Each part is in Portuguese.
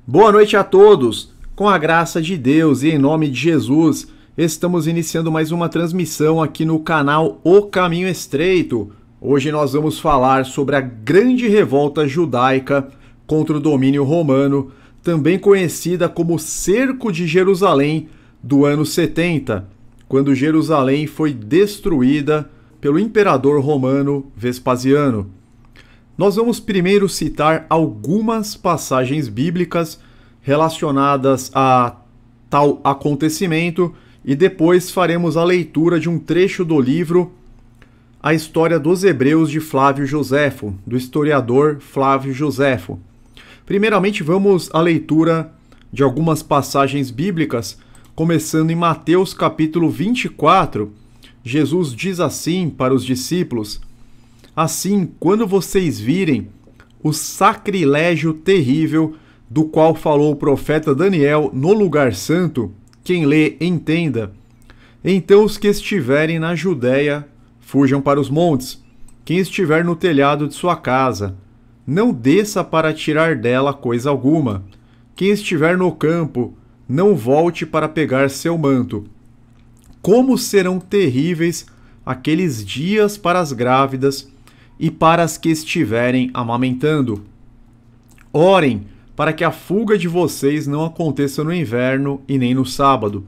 Boa noite a todos! Com a graça de Deus e em nome de Jesus, estamos iniciando mais uma transmissão aqui no canal O Caminho Estreito. Hoje nós vamos falar sobre a grande revolta judaica contra o domínio romano, também conhecida como Cerco de Jerusalém do ano 70, quando Jerusalém foi destruída pelo imperador romano Vespasiano. Nós vamos primeiro citar algumas passagens bíblicas relacionadas a tal acontecimento e depois faremos a leitura de um trecho do livro A História dos Hebreus de Flávio Joséfo, do historiador Flávio Joséfo. Primeiramente vamos à leitura de algumas passagens bíblicas, começando em Mateus capítulo 24. Jesus diz assim para os discípulos: assim, quando vocês virem o sacrilégio terrível do qual falou o profeta Daniel no lugar santo, quem lê, entenda. Então os que estiverem na Judéia, fujam para os montes. Quem estiver no telhado de sua casa, não desça para tirar dela coisa alguma. Quem estiver no campo, não volte para pegar seu manto. Como serão terríveis aqueles dias para as grávidas e para as que estiverem amamentando. Orem para que a fuga de vocês não aconteça no inverno e nem no sábado,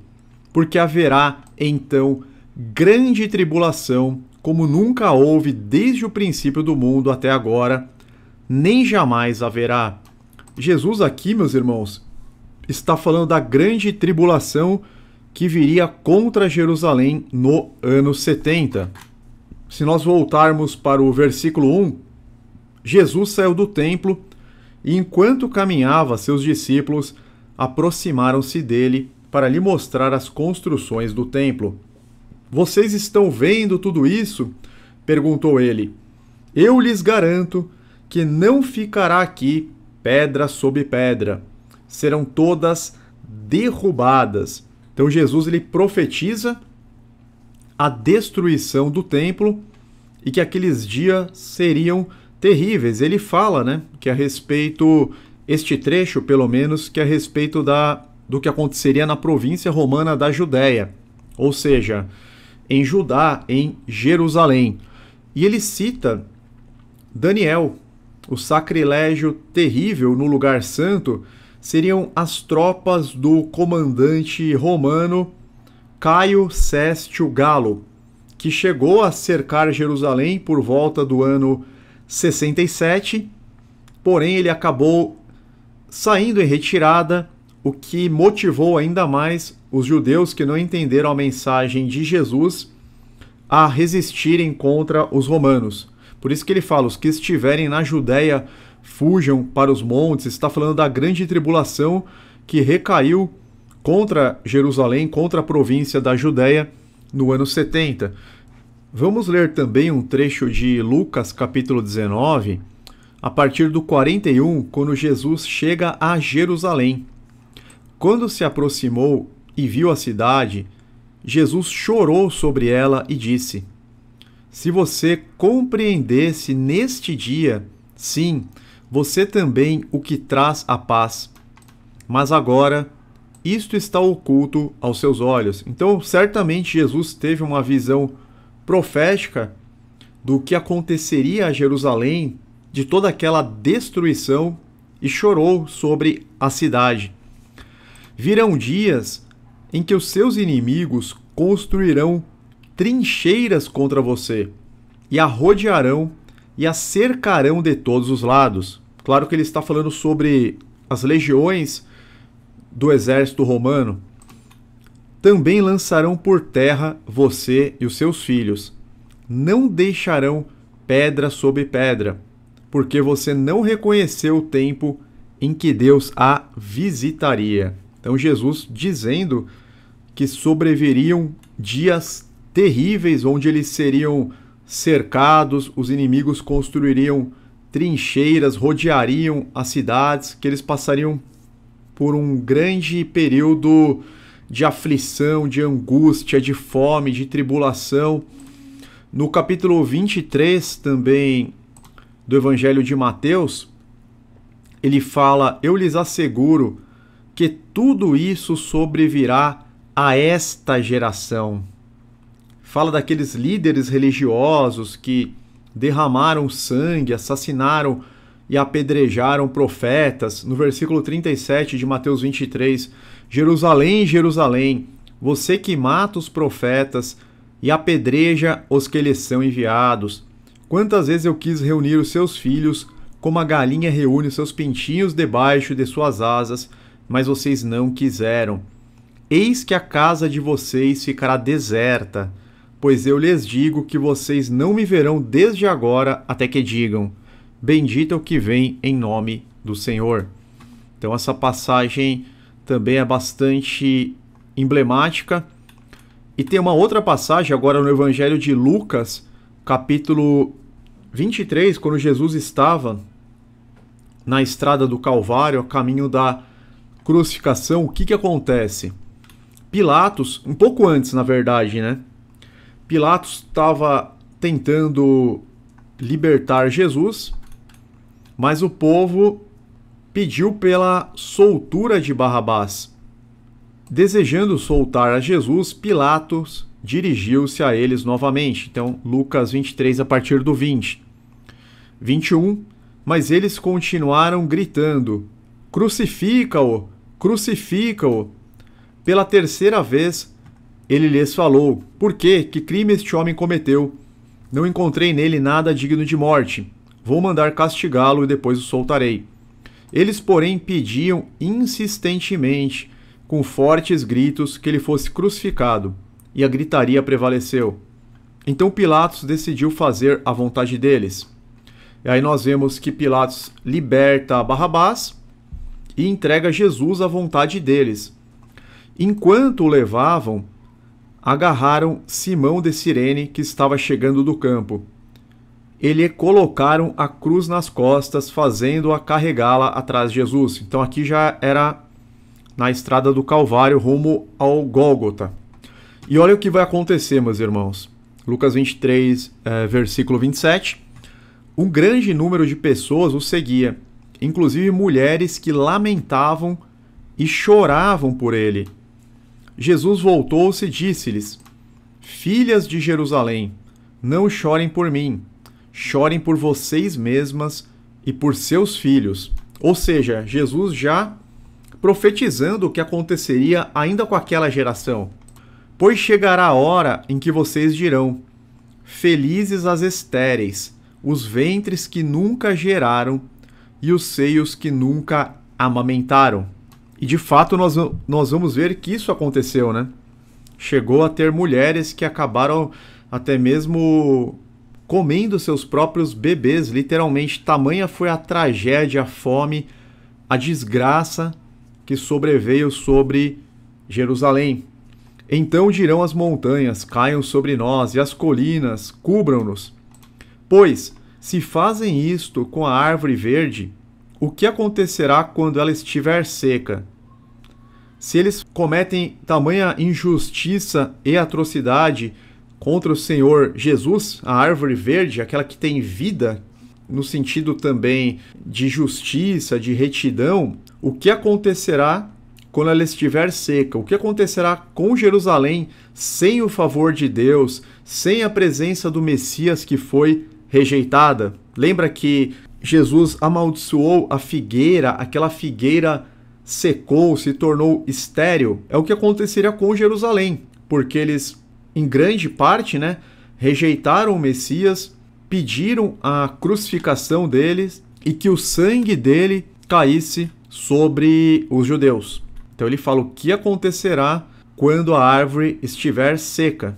porque haverá, então, grande tribulação, como nunca houve desde o princípio do mundo até agora, nem jamais haverá. Jesus aqui, meus irmãos, está falando da grande tribulação que viria contra Jerusalém no ano 70. Se nós voltarmos para o versículo 1, Jesus saiu do templo e, enquanto caminhava, seus discípulos aproximaram-se dele para lhe mostrar as construções do templo. Vocês estão vendo tudo isso? Perguntou ele. Eu lhes garanto que não ficará aqui pedra sobre pedra. Serão todas derrubadas. Então Jesus ele profetiza a destruição do templo e que aqueles dias seriam terríveis. Ele fala, que a respeito, este trecho pelo menos, que a respeito do que aconteceria na província romana da Judéia, ou seja, em Judá, em Jerusalém. E ele cita Daniel, o sacrilégio terrível no lugar santo seriam as tropas do comandante romano Caio Sestio Galo, que chegou a cercar Jerusalém por volta do ano 67, porém ele acabou saindo em retirada, o que motivou ainda mais os judeus que não entenderam a mensagem de Jesus a resistirem contra os romanos. Por isso que ele fala, os que estiverem na Judéia fujam para os montes. Está falando da grande tribulação que recaiu contra Jerusalém, contra a província da Judéia, no ano 70. Vamos ler também um trecho de Lucas, capítulo 19, a partir do 41, quando Jesus chega a Jerusalém. Quando se aproximou e viu a cidade, Jesus chorou sobre ela e disse: se você compreendesse neste dia, sim, você também o que traz a paz. Mas agora, isto está oculto aos seus olhos. Então, certamente Jesus teve uma visão profética do que aconteceria a Jerusalém, de toda aquela destruição, e chorou sobre a cidade. Virão dias em que os seus inimigos construirão trincheiras contra você, e a rodearão e a cercarão de todos os lados. Claro que ele está falando sobre as legiões do exército romano. Também lançarão por terra você e os seus filhos. Não deixarão pedra sobre pedra, porque você não reconheceu o tempo em que Deus a visitaria. Então Jesus dizendo que sobreviriam dias terríveis, onde eles seriam cercados, os inimigos construiriam trincheiras, rodeariam as cidades, que eles passariam por um grande período de aflição, de angústia, de fome, de tribulação. No capítulo 23 também do Evangelho de Mateus, ele fala: eu lhes asseguro que tudo isso sobrevirá a esta geração. Fala daqueles líderes religiosos que derramaram sangue, assassinaram e apedrejaram profetas. No versículo 37 de Mateus 23, Jerusalém, Jerusalém, você que mata os profetas e apedreja os que lhes são enviados. Quantas vezes eu quis reunir os seus filhos, como a galinha reúne os seus pintinhos debaixo de suas asas, mas vocês não quiseram. Eis que a casa de vocês ficará deserta, pois eu lhes digo que vocês não me verão desde agora até que digam: bendito é o que vem em nome do Senhor. Então essa passagem também é bastante emblemática. E tem uma outra passagem agora no Evangelho de Lucas, capítulo 23, quando Jesus estava na estrada do Calvário, a caminho da crucificação. O que acontece? Pilatos, um pouco antes, na verdade, né? Pilatos estava tentando libertar Jesus, mas o povo pediu pela soltura de Barrabás. Desejando soltar a Jesus, Pilatos dirigiu-se a eles novamente. Então, Lucas 23, a partir do 20. 21. Mas eles continuaram gritando: crucifica-o, crucifica-o. Pela terceira vez, ele lhes falou: por quê? Que crime este homem cometeu? Não encontrei nele nada digno de morte. Vou mandar castigá-lo e depois o soltarei. Eles, porém, pediam insistentemente, com fortes gritos, que ele fosse crucificado, e a gritaria prevaleceu. Então Pilatos decidiu fazer a vontade deles. E aí nós vemos que Pilatos liberta Barrabás e entrega Jesus à vontade deles. Enquanto o levavam, agarraram Simão de Cirene, que estava chegando do campo. E lhe colocaram a cruz nas costas, fazendo-a carregá-la atrás de Jesus. Então aqui já era na estrada do Calvário, rumo ao Gólgota. E olha o que vai acontecer, meus irmãos. Lucas 23, versículo 27. Um grande número de pessoas o seguia, inclusive mulheres que lamentavam e choravam por ele. Jesus voltou-se e disse-lhes: filhas de Jerusalém, não chorem por mim, chorem por vocês mesmas e por seus filhos. Ou seja, Jesus já profetizando o que aconteceria ainda com aquela geração. Pois chegará a hora em que vocês dirão: felizes as estéreis, os ventres que nunca geraram e os seios que nunca amamentaram. E de fato nós vamos ver que isso aconteceu, né? Chegou a ter mulheres que acabaram até mesmo comendo seus próprios bebês, literalmente. Tamanha foi a tragédia, a fome, a desgraça que sobreveio sobre Jerusalém. Então dirão as montanhas: caiam sobre nós, e as colinas cubram-nos. Pois, se fazem isto com a árvore verde, o que acontecerá quando ela estiver seca? Se eles cometem tamanha injustiça e atrocidade contra o Senhor Jesus, a árvore verde, aquela que tem vida, no sentido também de justiça, de retidão, o que acontecerá quando ela estiver seca? O que acontecerá com Jerusalém sem o favor de Deus, sem a presença do Messias que foi rejeitada? Lembra que Jesus amaldiçoou a figueira, aquela figueira secou, se tornou estéril? É o que aconteceria com Jerusalém, porque eles, em grande parte, né, rejeitaram o Messias, pediram a crucificação deles e que o sangue dele caísse sobre os judeus. Então ele fala o que acontecerá quando a árvore estiver seca.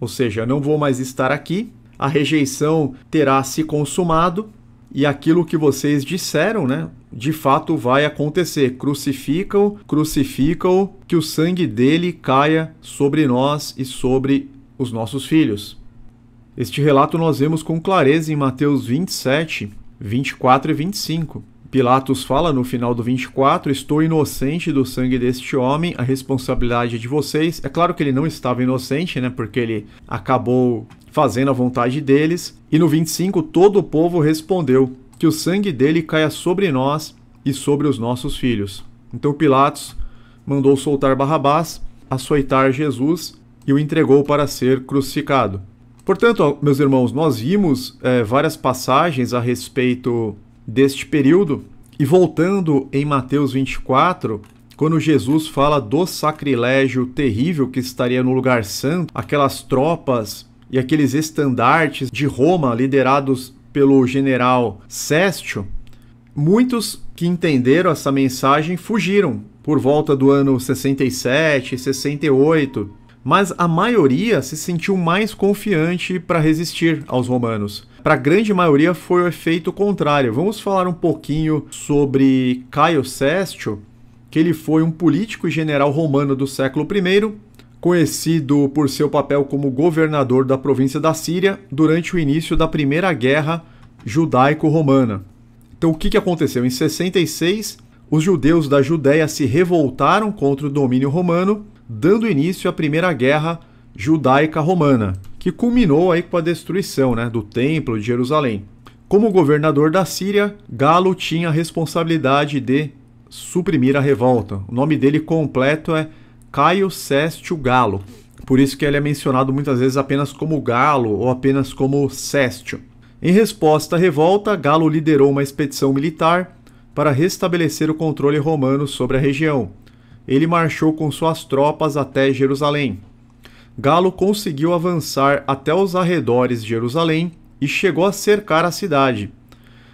Ou seja, não vou mais estar aqui, a rejeição terá se consumado e aquilo que vocês disseram, né, de fato vai acontecer. Crucificam, crucificam, que o sangue dele caia sobre nós e sobre os nossos filhos. Este relato nós vemos com clareza em Mateus 27, 24 e 25. Pilatos fala no final do 24: estou inocente do sangue deste homem, a responsabilidade é de vocês. É claro que ele não estava inocente, né, porque ele acabou fazendo a vontade deles. E no 25, todo o povo respondeu: que o sangue dele caia sobre nós e sobre os nossos filhos. Então Pilatos mandou soltar Barrabás, açoitar Jesus e o entregou para ser crucificado. Portanto, meus irmãos, nós vimos várias passagens a respeito deste período, e voltando em Mateus 24, quando Jesus fala do sacrilégio terrível que estaria no lugar santo, aquelas tropas e aqueles estandartes de Roma liderados pelo general Sestio, muitos que entenderam essa mensagem fugiram por volta do ano 67, 68, mas a maioria se sentiu mais confiante para resistir aos romanos. Para a grande maioria foi o efeito contrário. Vamos falar um pouquinho sobre Caio Sestio, que ele foi um político e general romano do século I, conhecido por seu papel como governador da província da Síria durante o início da Primeira Guerra Judaico-Romana. Então o que aconteceu? Em 66, os judeus da Judéia se revoltaram contra o domínio romano, dando início à Primeira Guerra Judaica-Romana, que culminou aí com a destruição, do Templo de Jerusalém. Como governador da Síria, Galo tinha a responsabilidade de suprimir a revolta. O nome dele completo é Caio Sestio Galo, por isso que ele é mencionado muitas vezes apenas como Galo ou apenas como Sestio. Em resposta à revolta, Galo liderou uma expedição militar para restabelecer o controle romano sobre a região. Ele marchou com suas tropas até Jerusalém. Galo conseguiu avançar até os arredores de Jerusalém e chegou a cercar a cidade.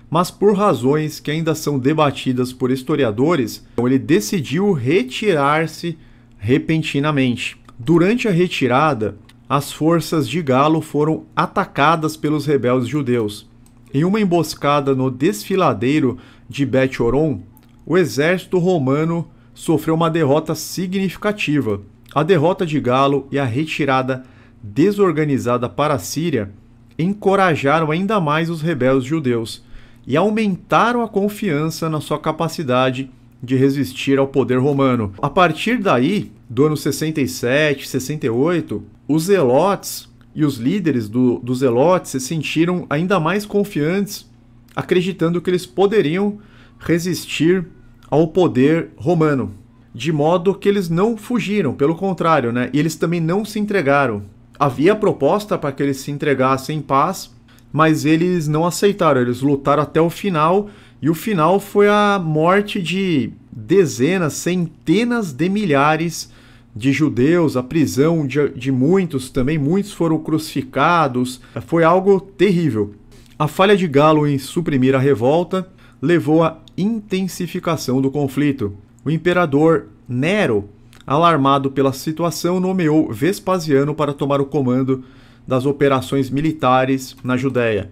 Mas por razões que ainda são debatidas por historiadores, ele decidiu retirar-se repentinamente. Durante a retirada, as forças de Galo foram atacadas pelos rebeldes judeus. Em uma emboscada no desfiladeiro de Bet-Horon, o exército romano sofreu uma derrota significativa. A derrota de Galo e a retirada desorganizada para a Síria encorajaram ainda mais os rebeldes judeus e aumentaram a confiança na sua capacidade de resistir ao poder romano. A partir daí, do ano 67, 68, os zelotes e os líderes dos zelotes se sentiram ainda mais confiantes, acreditando que eles poderiam resistir ao poder romano, de modo que eles não fugiram, pelo contrário, e eles também não se entregaram. Havia proposta para que eles se entregassem em paz, mas eles não aceitaram, eles lutaram até o final, e o final foi a morte de dezenas, centenas de milhares de judeus, a prisão de muitos também, muitos foram crucificados, foi algo terrível. A falha de Galo em suprimir a revolta levou à intensificação do conflito. O imperador Nero, alarmado pela situação, nomeou Vespasiano para tomar o comando das operações militares na Judéia.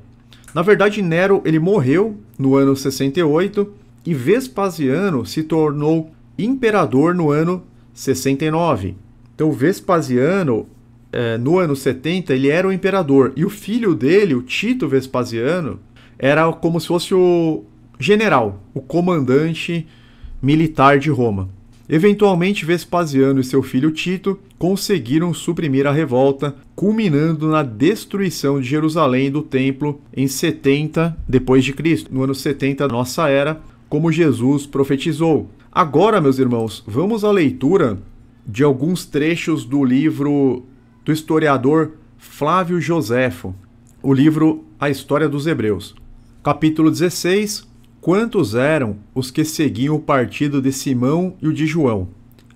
Na verdade, Nero ele morreu no ano 68 e Vespasiano se tornou imperador no ano 69. Então, Vespasiano, no ano 70, ele era o imperador. E o filho dele, o Tito Vespasiano, era como se fosse o general, o comandante militar de Roma. Eventualmente, Vespasiano e seu filho Tito conseguiram suprimir a revolta, culminando na destruição de Jerusalém e do templo em 70 d.C., no ano 70 da nossa era, como Jesus profetizou. Agora, meus irmãos, vamos à leitura de alguns trechos do livro do historiador Flávio Joséfo, o livro A História dos Hebreus. Capítulo 16. Quantos eram os que seguiam o partido de Simão e o de João?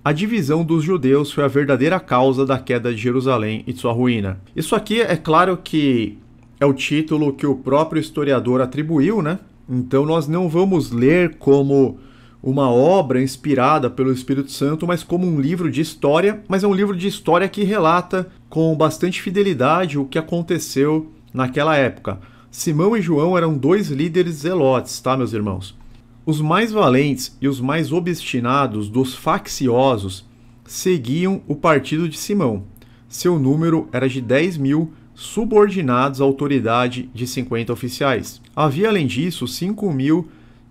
A divisão dos judeus foi a verdadeira causa da queda de Jerusalém e de sua ruína. Isso aqui é claro que é o título que o próprio historiador atribuiu, Então nós não vamos ler como uma obra inspirada pelo Espírito Santo, mas como um livro de história, mas é um livro de história que relata com bastante fidelidade o que aconteceu naquela época. Simão e João eram dois líderes zelotes, tá, meus irmãos? Os mais valentes e os mais obstinados dos facciosos seguiam o partido de Simão. Seu número era de 10.000 subordinados à autoridade de 50 oficiais. Havia, além disso, 5.000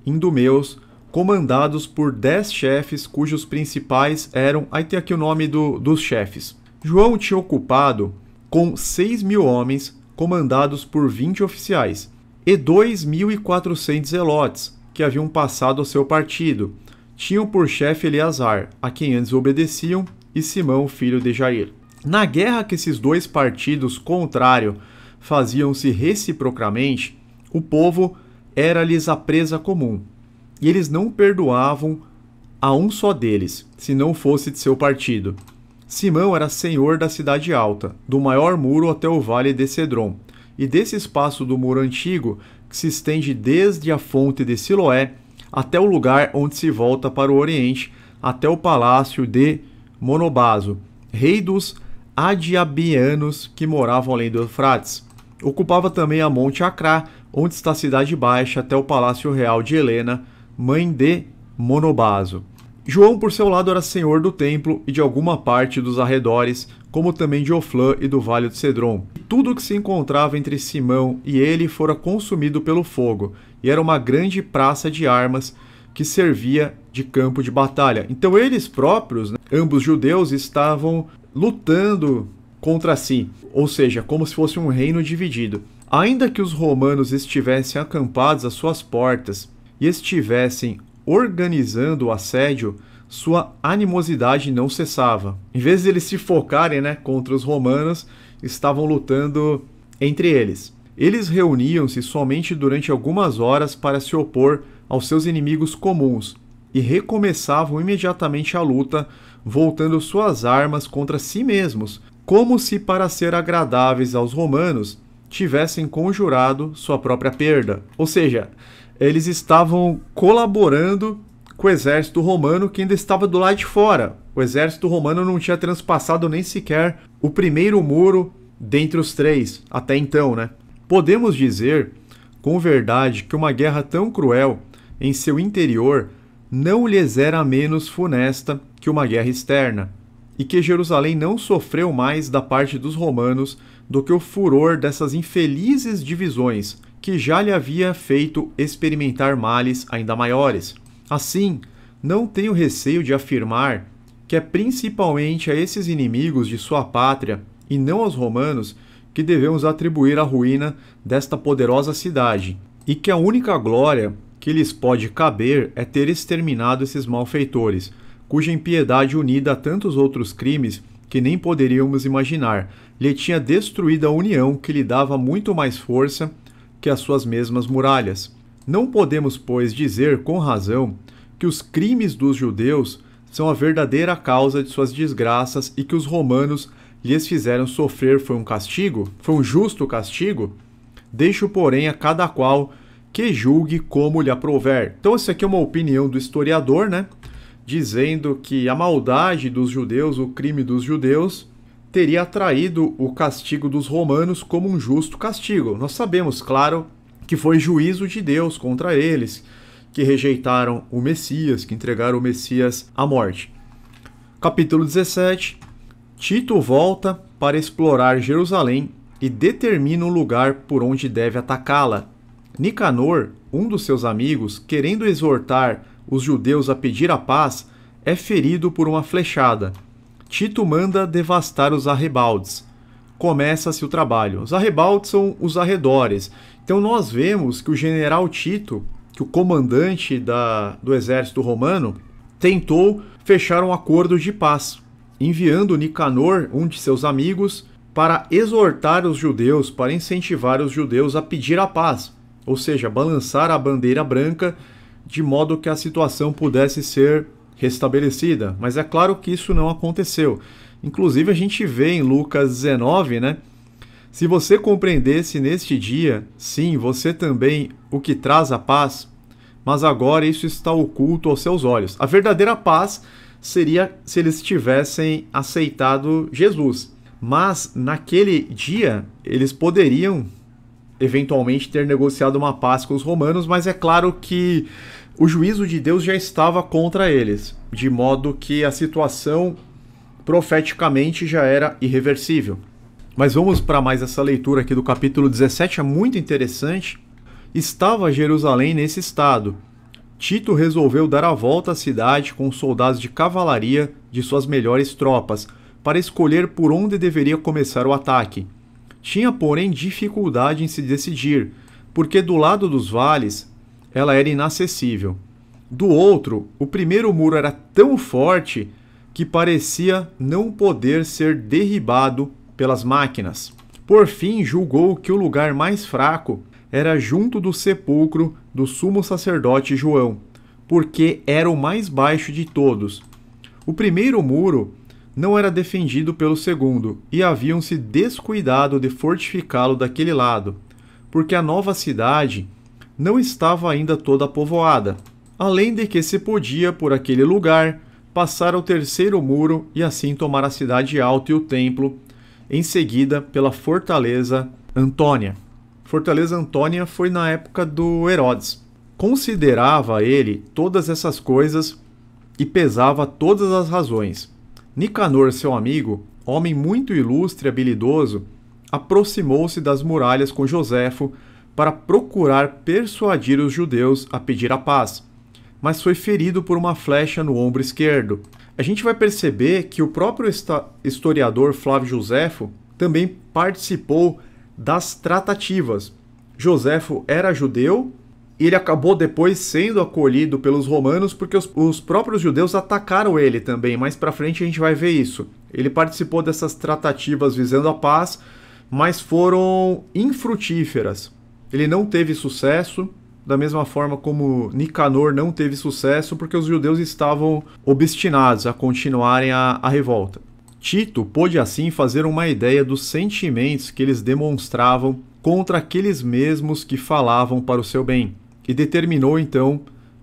idumeus comandados por 10 chefes, cujos principais eram... Aí tem aqui o nome dos chefes. João tinha ocupado com 6.000 homens comandados por 20 oficiais, e 2.400 zelotes, que haviam passado ao seu partido. Tinham por chefe Eleazar, a quem antes obedeciam, e Simão, filho de Jair. Na guerra que esses dois partidos contrários faziam-se reciprocamente, o povo era-lhes a presa comum, e eles não perdoavam a um só deles, se não fosse de seu partido. Simão era senhor da cidade alta, do maior muro até o vale de Cedron, e desse espaço do muro antigo, que se estende desde a fonte de Siloé até o lugar onde se volta para o oriente, até o palácio de Monobazo, rei dos Adiabianos que moravam além do Eufrates. Ocupava também a Monte Acrá, onde está a cidade baixa, até o palácio real de Helena, mãe de Monobazo. João, por seu lado, era senhor do templo e de alguma parte dos arredores, como também de Oflã e do vale de Cedron. Tudo o que se encontrava entre Simão e ele fora consumido pelo fogo, e era uma grande praça de armas que servia de campo de batalha. Então eles próprios, ambos judeus, estavam lutando contra si, ou seja, como se fosse um reino dividido. Ainda que os romanos estivessem acampados às suas portas e estivessem organizando o assédio, sua animosidade não cessava. Em vez de eles se focarem, contra os romanos, estavam lutando entre eles. Eles reuniam-se somente durante algumas horas para se opor aos seus inimigos comuns e recomeçavam imediatamente a luta, voltando suas armas contra si mesmos, como se para ser agradáveis aos romanos tivessem conjurado sua própria perda. Ou seja, eles estavam colaborando com o exército romano que ainda estava do lado de fora. O exército romano não tinha transpassado nem sequer o primeiro muro dentre os três, até então, Podemos dizer, com verdade, que uma guerra tão cruel em seu interior não lhes era menos funesta que uma guerra externa, e que Jerusalém não sofreu mais da parte dos romanos do que o furor dessas infelizes divisões, que já lhe havia feito experimentar males ainda maiores. Assim, não tenho receio de afirmar que é principalmente a esses inimigos de sua pátria, e não aos romanos, que devemos atribuir a ruína desta poderosa cidade, e que a única glória que lhes pode caber é ter exterminado esses malfeitores, cuja impiedade unida a tantos outros crimes que nem poderíamos imaginar, lhe tinha destruído a união que lhe dava muito mais força que as suas mesmas muralhas. Não podemos, pois, dizer com razão que os crimes dos judeus são a verdadeira causa de suas desgraças e que os romanos lhes fizeram sofrer foi um castigo? Foi um justo castigo? Deixo, porém, a cada qual que julgue como lhe aprouver. Então, isso aqui é uma opinião do historiador, dizendo que a maldade dos judeus, o crime dos judeus, teria atraído o castigo dos romanos como um justo castigo. Nós sabemos, claro, que foi juízo de Deus contra eles, que rejeitaram o Messias, que entregaram o Messias à morte. Capítulo 17. Tito volta para explorar Jerusalém e determina um lugar por onde deve atacá-la. Nicanor, um dos seus amigos, querendo exortar os judeus a pedir a paz, é ferido por uma flechada. Tito manda devastar os arrebaldes. Começa-se o trabalho. Os arrebaldes são os arredores. Então nós vemos que o general Tito, que o comandante do exército romano, tentou fechar um acordo de paz, enviando Nicanor, um de seus amigos, para exortar os judeus, para incentivar os judeus a pedir a paz, ou seja, balançar a bandeira branca de modo que a situação pudesse ser restabelecida. Mas é claro que isso não aconteceu. Inclusive a gente vê em Lucas 19, Se você compreendesse neste dia, sim, você também o que traz a paz, mas agora isso está oculto aos seus olhos. A verdadeira paz seria se eles tivessem aceitado Jesus. Mas naquele dia eles poderiam eventualmente ter negociado uma paz com os romanos, mas é claro que o juízo de Deus já estava contra eles, de modo que a situação profeticamente já era irreversível. Mas vamos para mais essa leitura aqui do capítulo 17, é muito interessante. Estava Jerusalém nesse estado. Tito resolveu dar a volta à cidade com soldados de cavalaria de suas melhores tropas, para escolher por onde deveria começar o ataque. Tinha, porém, dificuldade em se decidir, porque do lado dos vales ela era inacessível. Do outro, o primeiro muro era tão forte que parecia não poder ser derribado pelas máquinas. Por fim, julgou que o lugar mais fraco era junto do sepulcro do sumo sacerdote João, porque era o mais baixo de todos. O primeiro muro não era defendido pelo segundo, e haviam se descuidado de fortificá-lo daquele lado, porque a nova cidade não estava ainda toda povoada, além de que se podia, por aquele lugar, passar ao terceiro muro e assim tomar a cidade alta e o templo, em seguida pela Fortaleza Antônia. Fortaleza Antônia foi na época do Herodes. Considerava ele todas essas coisas e pesava todas as razões. Nicanor, seu amigo, homem muito ilustre e habilidoso, aproximou-se das muralhas com Joséfo para procurar persuadir os judeus a pedir a paz, mas foi ferido por uma flecha no ombro esquerdo. A gente vai perceber que o próprio historiador Flávio Joséfo também participou das tratativas. Joséfo era judeu e ele acabou depois sendo acolhido pelos romanos porque os próprios judeus atacaram ele também. Mais pra frente a gente vai ver isso. Ele participou dessas tratativas visando a paz, mas foram infrutíferas. Ele não teve sucesso, da mesma forma como Nicanor não teve sucesso, porque os judeus estavam obstinados a continuarem a revolta. Tito pôde assim fazer uma ideia dos sentimentos que eles demonstravam contra aqueles mesmos que falavam para o seu bem, e determinou então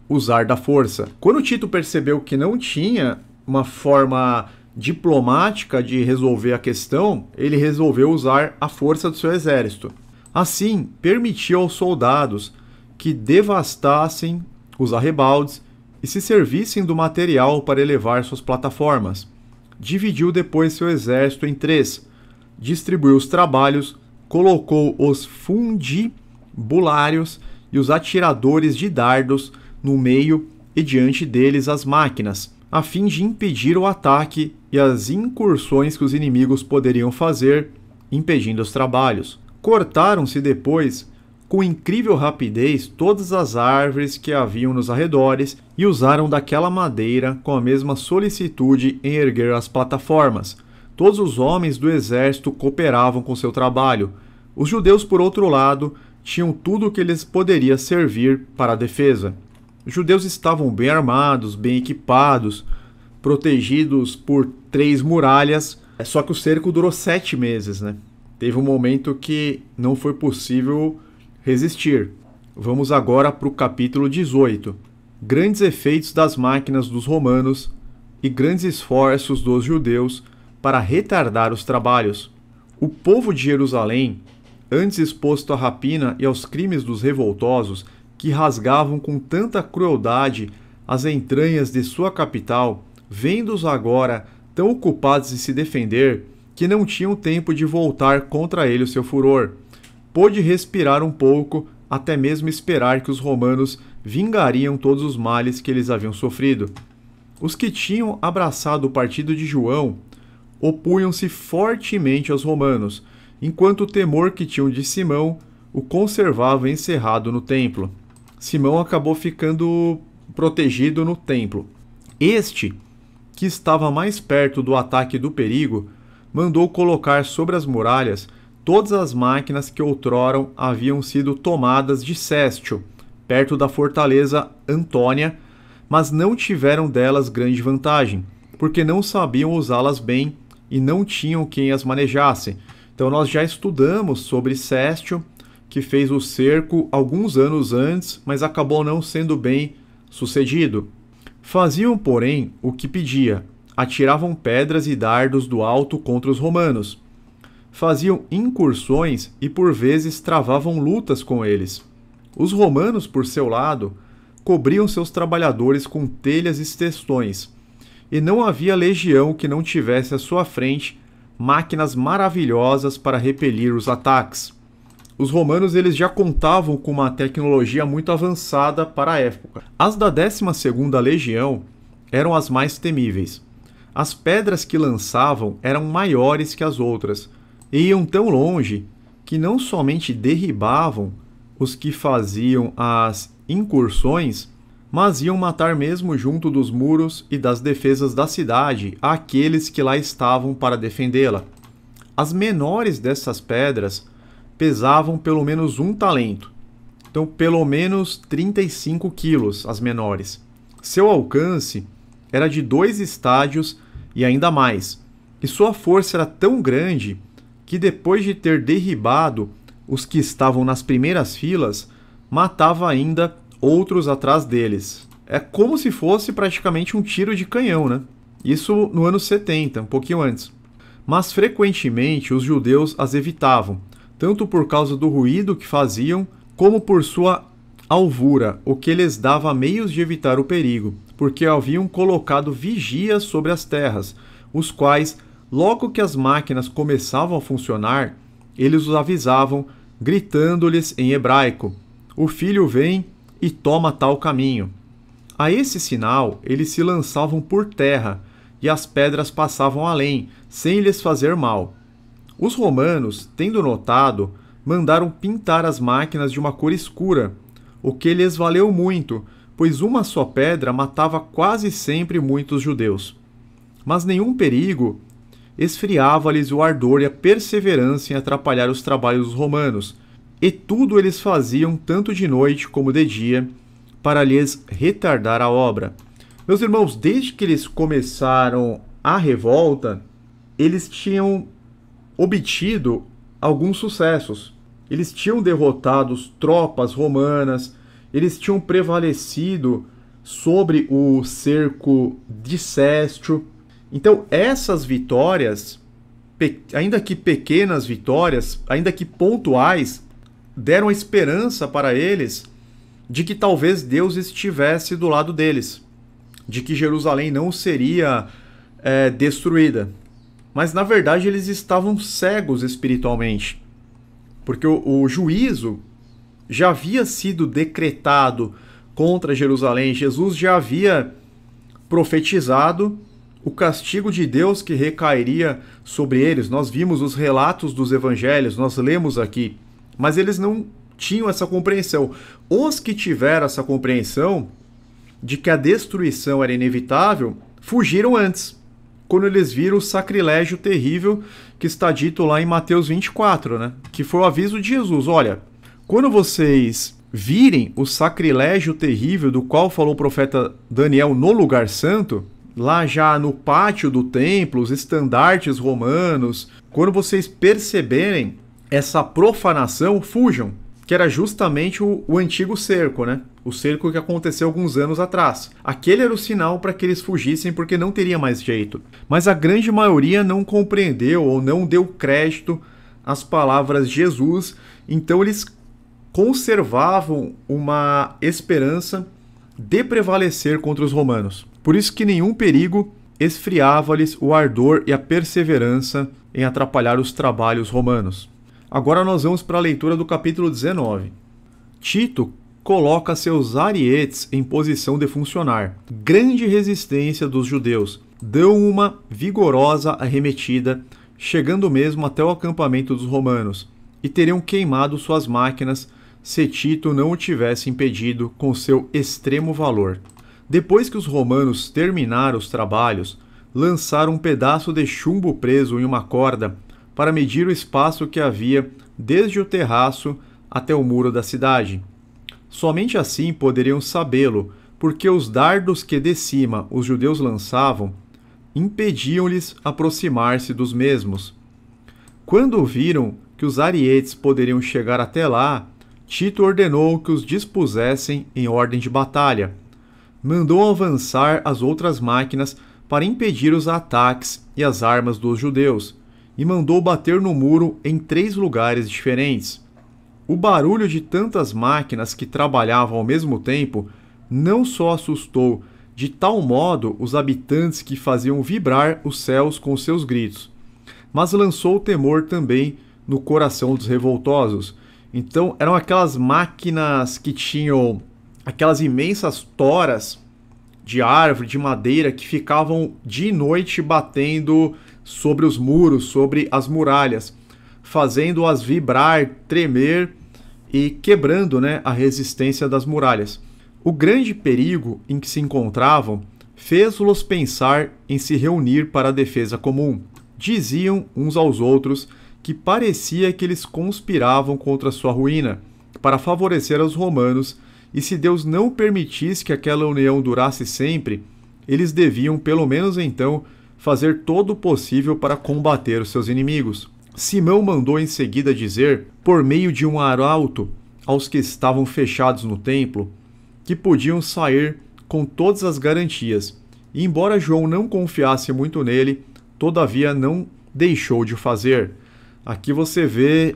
usar da força. Quando Tito percebeu que não tinha uma forma diplomática de resolver a questão, ele resolveu usar a força do seu exército. Assim, permitiu aos soldados que devastassem os arrebaldes e se servissem do material para elevar suas plataformas. Dividiu depois seu exército em 3, distribuiu os trabalhos, colocou os fundibulários e os atiradores de dardos no meio e diante deles as máquinas, a fim de impedir o ataque e as incursões que os inimigos poderiam fazer, impedindo os trabalhos. Cortaram-se depois, com incrível rapidez, todas as árvores que haviam nos arredores e usaram daquela madeira com a mesma solicitude em erguer as plataformas. Todos os homens do exército cooperavam com seu trabalho. Os judeus, por outro lado, tinham tudo o que lhes poderia servir para a defesa. Os judeus estavam bem armados, bem equipados, protegidos por 3 muralhas, só que o cerco durou 7 meses, né? Teve um momento que não foi possível resistir. Vamos agora para o capítulo 18. Grandes efeitos das máquinas dos romanos e grandes esforços dos judeus para retardar os trabalhos. O povo de Jerusalém, antes exposto à rapina e aos crimes dos revoltosos, que rasgavam com tanta crueldade as entranhas de sua capital, vendo-os agora tão ocupados em se defender, que não tinham tempo de voltar contra ele o seu furor. Pôde respirar um pouco, até mesmo esperar que os romanos vingariam todos os males que eles haviam sofrido. Os que tinham abraçado o partido de João opunham-se fortemente aos romanos, enquanto o temor que tinham de Simão o conservava encerrado no templo. Simão acabou ficando protegido no templo. Este, que estava mais perto do ataque e do perigo, mandou colocar sobre as muralhas todas as máquinas que outrora haviam sido tomadas de Sestio, perto da fortaleza Antônia, mas não tiveram delas grande vantagem, porque não sabiam usá-las bem e não tinham quem as manejasse. Então nós já estudamos sobre Sestio, que fez o cerco alguns anos antes, mas acabou não sendo bem sucedido. Faziam, porém, o que pedia, atiravam pedras e dardos do alto contra os romanos. Faziam incursões e por vezes travavam lutas com eles. Os romanos, por seu lado, cobriam seus trabalhadores com telhas e testões, e não havia legião que não tivesse à sua frente máquinas maravilhosas para repelir os ataques. Os romanos eles já contavam com uma tecnologia muito avançada para a época. As da 12ª Legião eram as mais temíveis. As pedras que lançavam eram maiores que as outras, e iam tão longe que não somente derribavam os que faziam as incursões, mas iam matar mesmo junto dos muros e das defesas da cidade aqueles que lá estavam para defendê-la. As menores dessas pedras pesavam pelo menos 1 talento, então pelo menos 35 quilos as menores. Seu alcance era de 2 estádios e ainda mais, e sua força era tão grande que depois de ter derribado os que estavam nas primeiras filas, matava ainda outros atrás deles. É como se fosse praticamente um tiro de canhão, né? Isso no ano 70, um pouquinho antes. Mas frequentemente os judeus as evitavam, tanto por causa do ruído que faziam, como por sua alvura, o que lhes dava meios de evitar o perigo, porque haviam colocado vigias sobre as terras, os quais, logo que as máquinas começavam a funcionar, eles os avisavam, gritando-lhes em hebraico: "O filho vem e toma tal caminho." A esse sinal, eles se lançavam por terra, e as pedras passavam além, sem lhes fazer mal. Os romanos, tendo notado, mandaram pintar as máquinas de uma cor escura, o que lhes valeu muito, pois uma só pedra matava quase sempre muitos judeus. Mas nenhum perigo esfriava-lhes o ardor e a perseverança em atrapalhar os trabalhos dos romanos, e tudo eles faziam tanto de noite como de dia, para lhes retardar a obra. Meus irmãos, desde que eles começaram a revolta, eles tinham obtido alguns sucessos. Eles tinham derrotado tropas romanas, eles tinham prevalecido sobre o cerco de Sestio. Então, essas vitórias, ainda que pequenas vitórias, ainda que pontuais, deram a esperança para eles de que talvez Deus estivesse do lado deles, de que Jerusalém não seria destruída. Mas, na verdade, eles estavam cegos espiritualmente, porque o juízo já havia sido decretado contra Jerusalém. Jesus já havia profetizado o castigo de Deus que recairia sobre eles. Nós vimos os relatos dos evangelhos, nós lemos aqui, mas eles não tinham essa compreensão. Os que tiveram essa compreensão de que a destruição era inevitável, fugiram antes, quando eles viram o sacrilégio terrível que está dito lá em Mateus 24, né? Que foi o aviso de Jesus: olha, quando vocês virem o sacrilégio terrível do qual falou o profeta Daniel no lugar santo, lá já no pátio do templo, os estandartes romanos, quando vocês perceberem essa profanação, fujam, que era justamente o antigo cerco, né? O cerco que aconteceu alguns anos atrás. Aquele era o sinal para que eles fugissem, porque não teria mais jeito. Mas a grande maioria não compreendeu ou não deu crédito às palavras de Jesus, então eles conservavam uma esperança de prevalecer contra os romanos. Por isso que nenhum perigo esfriava-lhes o ardor e a perseverança em atrapalhar os trabalhos romanos. Agora nós vamos para a leitura do capítulo 19. Tito coloca seus arietes em posição de funcionar. Grande resistência dos judeus. Dão uma vigorosa arremetida, chegando mesmo até o acampamento dos romanos, e teriam queimado suas máquinas se Tito não o tivesse impedido com seu extremo valor. Depois que os romanos terminaram os trabalhos, lançaram um pedaço de chumbo preso em uma corda para medir o espaço que havia desde o terraço até o muro da cidade. Somente assim poderiam sabê-lo, porque os dardos que de cima os judeus lançavam impediam-lhes aproximar-se dos mesmos. Quando viram que os arietes poderiam chegar até lá, Tito ordenou que os dispusessem em ordem de batalha. Mandou avançar as outras máquinas para impedir os ataques e as armas dos judeus, e mandou bater no muro em 3 lugares diferentes. O barulho de tantas máquinas que trabalhavam ao mesmo tempo não só assustou de tal modo os habitantes que faziam vibrar os céus com seus gritos, mas lançou temor também no coração dos revoltosos. Então eram aquelas máquinas que tinham aquelas imensas toras de árvore, de madeira, que ficavam de noite batendo sobre os muros, sobre as muralhas, fazendo-as vibrar, tremer e quebrando, né, a resistência das muralhas. O grande perigo em que se encontravam fez-los pensar em se reunir para a defesa comum. Diziam uns aos outros que parecia que eles conspiravam contra sua ruína, para favorecer aos romanos, e se Deus não permitisse que aquela união durasse sempre, eles deviam, pelo menos então, fazer todo o possível para combater os seus inimigos. Simão mandou em seguida dizer, por meio de um arauto, aos que estavam fechados no templo, que podiam sair com todas as garantias. E embora João não confiasse muito nele, todavia não deixou de fazer. Aqui você vê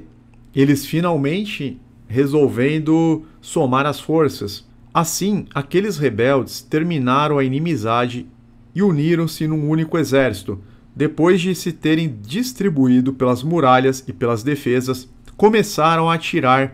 eles finalmente resolvendo somar as forças. Assim, aqueles rebeldes terminaram a inimizade e uniram-se num único exército. Depois de se terem distribuído pelas muralhas e pelas defesas, começaram a atirar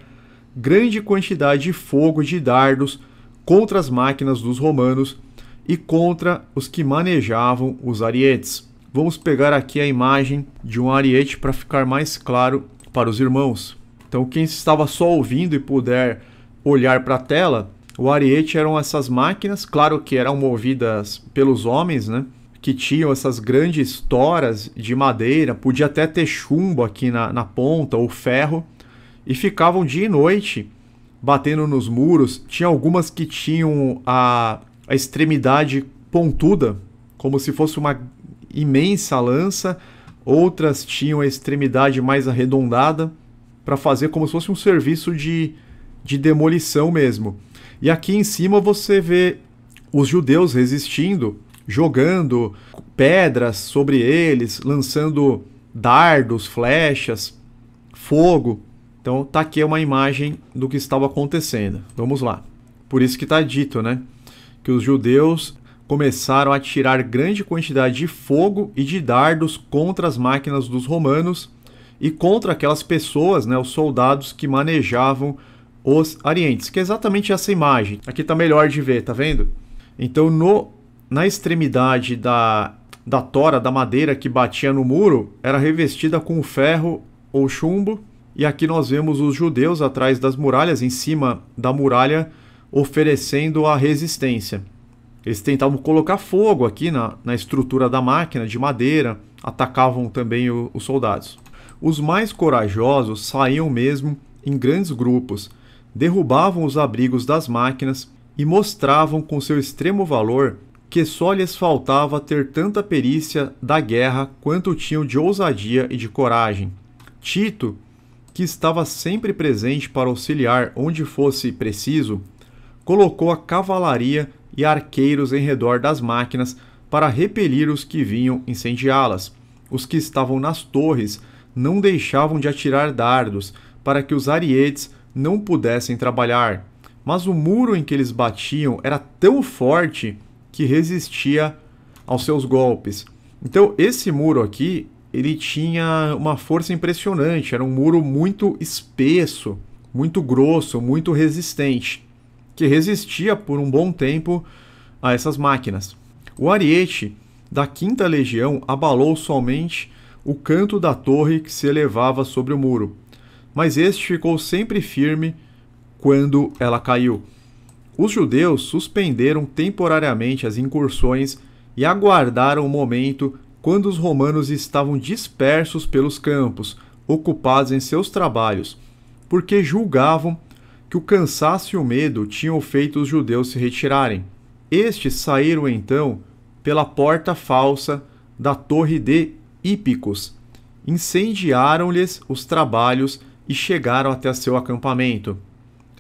grande quantidade de fogo e de dardos contra as máquinas dos romanos e contra os que manejavam os arietes. Vamos pegar aqui a imagem de um ariete para ficar mais claro para os irmãos. Então, quem estava só ouvindo e puder olhar para a tela, o ariete eram essas máquinas, claro que eram movidas pelos homens, né? Que tinham essas grandes toras de madeira, podia até ter chumbo aqui na ponta ou ferro, e ficavam dia e noite batendo nos muros. Tinha algumas que tinham a extremidade pontuda, como se fosse uma imensa lança, outras tinham a extremidade mais arredondada, para fazer como se fosse um serviço de demolição mesmo. E aqui em cima você vê os judeus resistindo, jogando pedras sobre eles, lançando dardos, flechas, fogo. Então tá aqui uma imagem do que estava acontecendo. Vamos lá. Por isso que está dito, né, que os judeus começaram a atirar grande quantidade de fogo e de dardos contra as máquinas dos romanos e contra aquelas pessoas, né, os soldados que manejavam os arientes, que é exatamente essa imagem. Aqui tá melhor de ver, tá vendo? Então na extremidade da tora, da madeira que batia no muro, era revestida com ferro ou chumbo, e aqui nós vemos os judeus atrás das muralhas, em cima da muralha, oferecendo a resistência. Eles tentavam colocar fogo aqui na estrutura da máquina de madeira, atacavam também os soldados. Os mais corajosos saíam mesmo em grandes grupos, derrubavam os abrigos das máquinas e mostravam com seu extremo valor que só lhes faltava ter tanta perícia da guerra quanto tinham de ousadia e de coragem. Tito, que estava sempre presente para auxiliar onde fosse preciso, colocou a cavalaria e arqueiros em redor das máquinas para repelir os que vinham incendiá-las. Os que estavam nas torres não deixavam de atirar dardos para que os arietes não pudessem trabalhar, mas o muro em que eles batiam era tão forte que resistia aos seus golpes. Então esse muro aqui, ele tinha uma força impressionante, era um muro muito espesso, muito grosso, muito resistente, que resistia por um bom tempo a essas máquinas. O ariete da 5ª Legião abalou somente o canto da torre que se elevava sobre o muro, mas este ficou sempre firme quando ela caiu. Os judeus suspenderam temporariamente as incursões e aguardaram o momento quando os romanos estavam dispersos pelos campos, ocupados em seus trabalhos, porque julgavam que o cansaço e o medo tinham feito os judeus se retirarem. Estes saíram então pela porta falsa da torre de Hípicos, incendiaram-lhes os trabalhos e chegaram até seu acampamento.